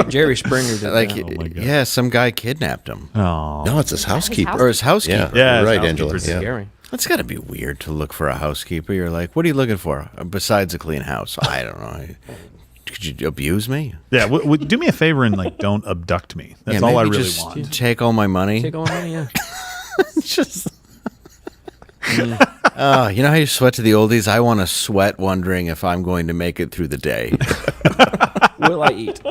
Speaker 4: Jerry Springer did
Speaker 3: Like,
Speaker 4: that.
Speaker 2: my God.
Speaker 3: yeah, some guy kidnapped him.
Speaker 2: Oh.
Speaker 5: No, it's his housekeeper.
Speaker 3: Or his housekeeper.
Speaker 2: Yeah,
Speaker 5: you're
Speaker 2: his
Speaker 5: right, Angela.
Speaker 2: housekeeper's
Speaker 5: Yeah.
Speaker 4: Scary.
Speaker 3: That's got to be weird to look for a housekeeper. You're like, what are you looking for besides a clean house? I don't know. Could you abuse me?
Speaker 2: Yeah. Do me a favor and don't abduct me. That's
Speaker 3: Yeah,
Speaker 2: all I
Speaker 3: maybe
Speaker 2: really
Speaker 3: just
Speaker 2: want.
Speaker 3: Take all my money.
Speaker 4: Take all my money, yeah.
Speaker 3: Just. Oh, you know how you sweat to the oldies? I want to sweat wondering if I'm going to make it through the day.
Speaker 4: will I eat?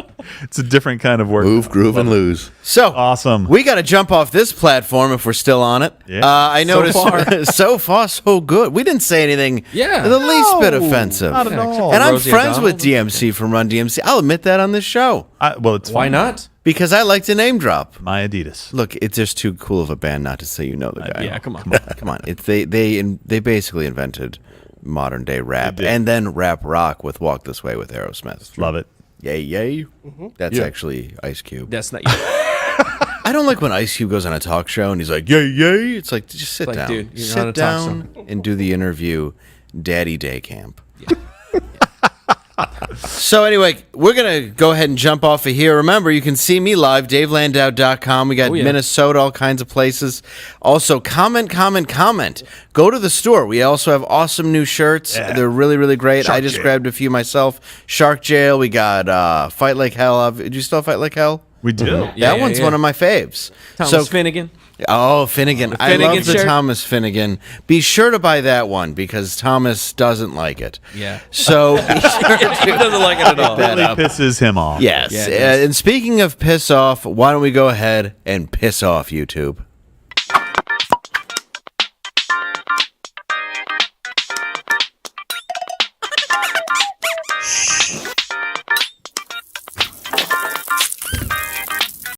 Speaker 2: It's a different kind of work.
Speaker 5: Move, groove, and lose.
Speaker 3: So
Speaker 2: Awesome.
Speaker 3: We got to jump off this platform if we're still on it.
Speaker 2: Yeah.
Speaker 3: I noticed so far so good. We didn't say anything the least bit offensive.
Speaker 2: Not at all.
Speaker 3: And I'm
Speaker 4: Rosie
Speaker 3: friends
Speaker 4: O'Donnell.
Speaker 3: with DMC from Run DMC. I'll admit that on this show
Speaker 2: Well, it's
Speaker 4: Why
Speaker 2: fine.
Speaker 4: not?
Speaker 3: because I like to name drop.
Speaker 2: My Adidas.
Speaker 3: Look, it's just too cool of a band not to say you know the guy.
Speaker 4: Yeah, come on.
Speaker 3: Come on. It's they basically invented modern day rap
Speaker 2: did.
Speaker 3: and then rap rock with Walk This Way with Aerosmith.
Speaker 2: Love it.
Speaker 3: Yay, yay. That's actually Ice Cube.
Speaker 4: That's not you.
Speaker 3: I don't like when Ice Cube goes on a talk show and he's like, yay, yay. It's like, just sit
Speaker 4: like,
Speaker 3: down.
Speaker 4: dude, you're on
Speaker 3: Sit
Speaker 4: a talk
Speaker 3: down and do the interview, Daddy Day Camp. So anyway, we're going to go ahead and jump off of here. Remember, you can see me live, davelandau.com. We got Minnesota, all kinds of places. Also, comment. Go to the store. We also have awesome new shirts.
Speaker 2: Yeah.
Speaker 3: They're really, really great.
Speaker 2: Shark
Speaker 3: I just
Speaker 2: Jail.
Speaker 3: grabbed a few myself. Shark Jail. We got Fight Like Hell. Did you still Fight Like Hell?
Speaker 2: We do.
Speaker 4: Yeah,
Speaker 3: That one's one of my faves.
Speaker 4: Thomas Finnegan.
Speaker 3: Oh, Finnegan. I
Speaker 4: Finnegan
Speaker 3: love the
Speaker 4: shirt.
Speaker 3: Thomas Finnegan. Be sure to buy that one because Thomas doesn't like it.
Speaker 4: Yeah.
Speaker 3: So be sure
Speaker 4: He
Speaker 3: to
Speaker 4: doesn't like it at all.
Speaker 3: that
Speaker 2: Really
Speaker 3: up.
Speaker 2: pisses him off.
Speaker 3: Yes.
Speaker 4: Yeah, it does.
Speaker 3: And speaking of piss off, why don't we go ahead and piss off YouTube?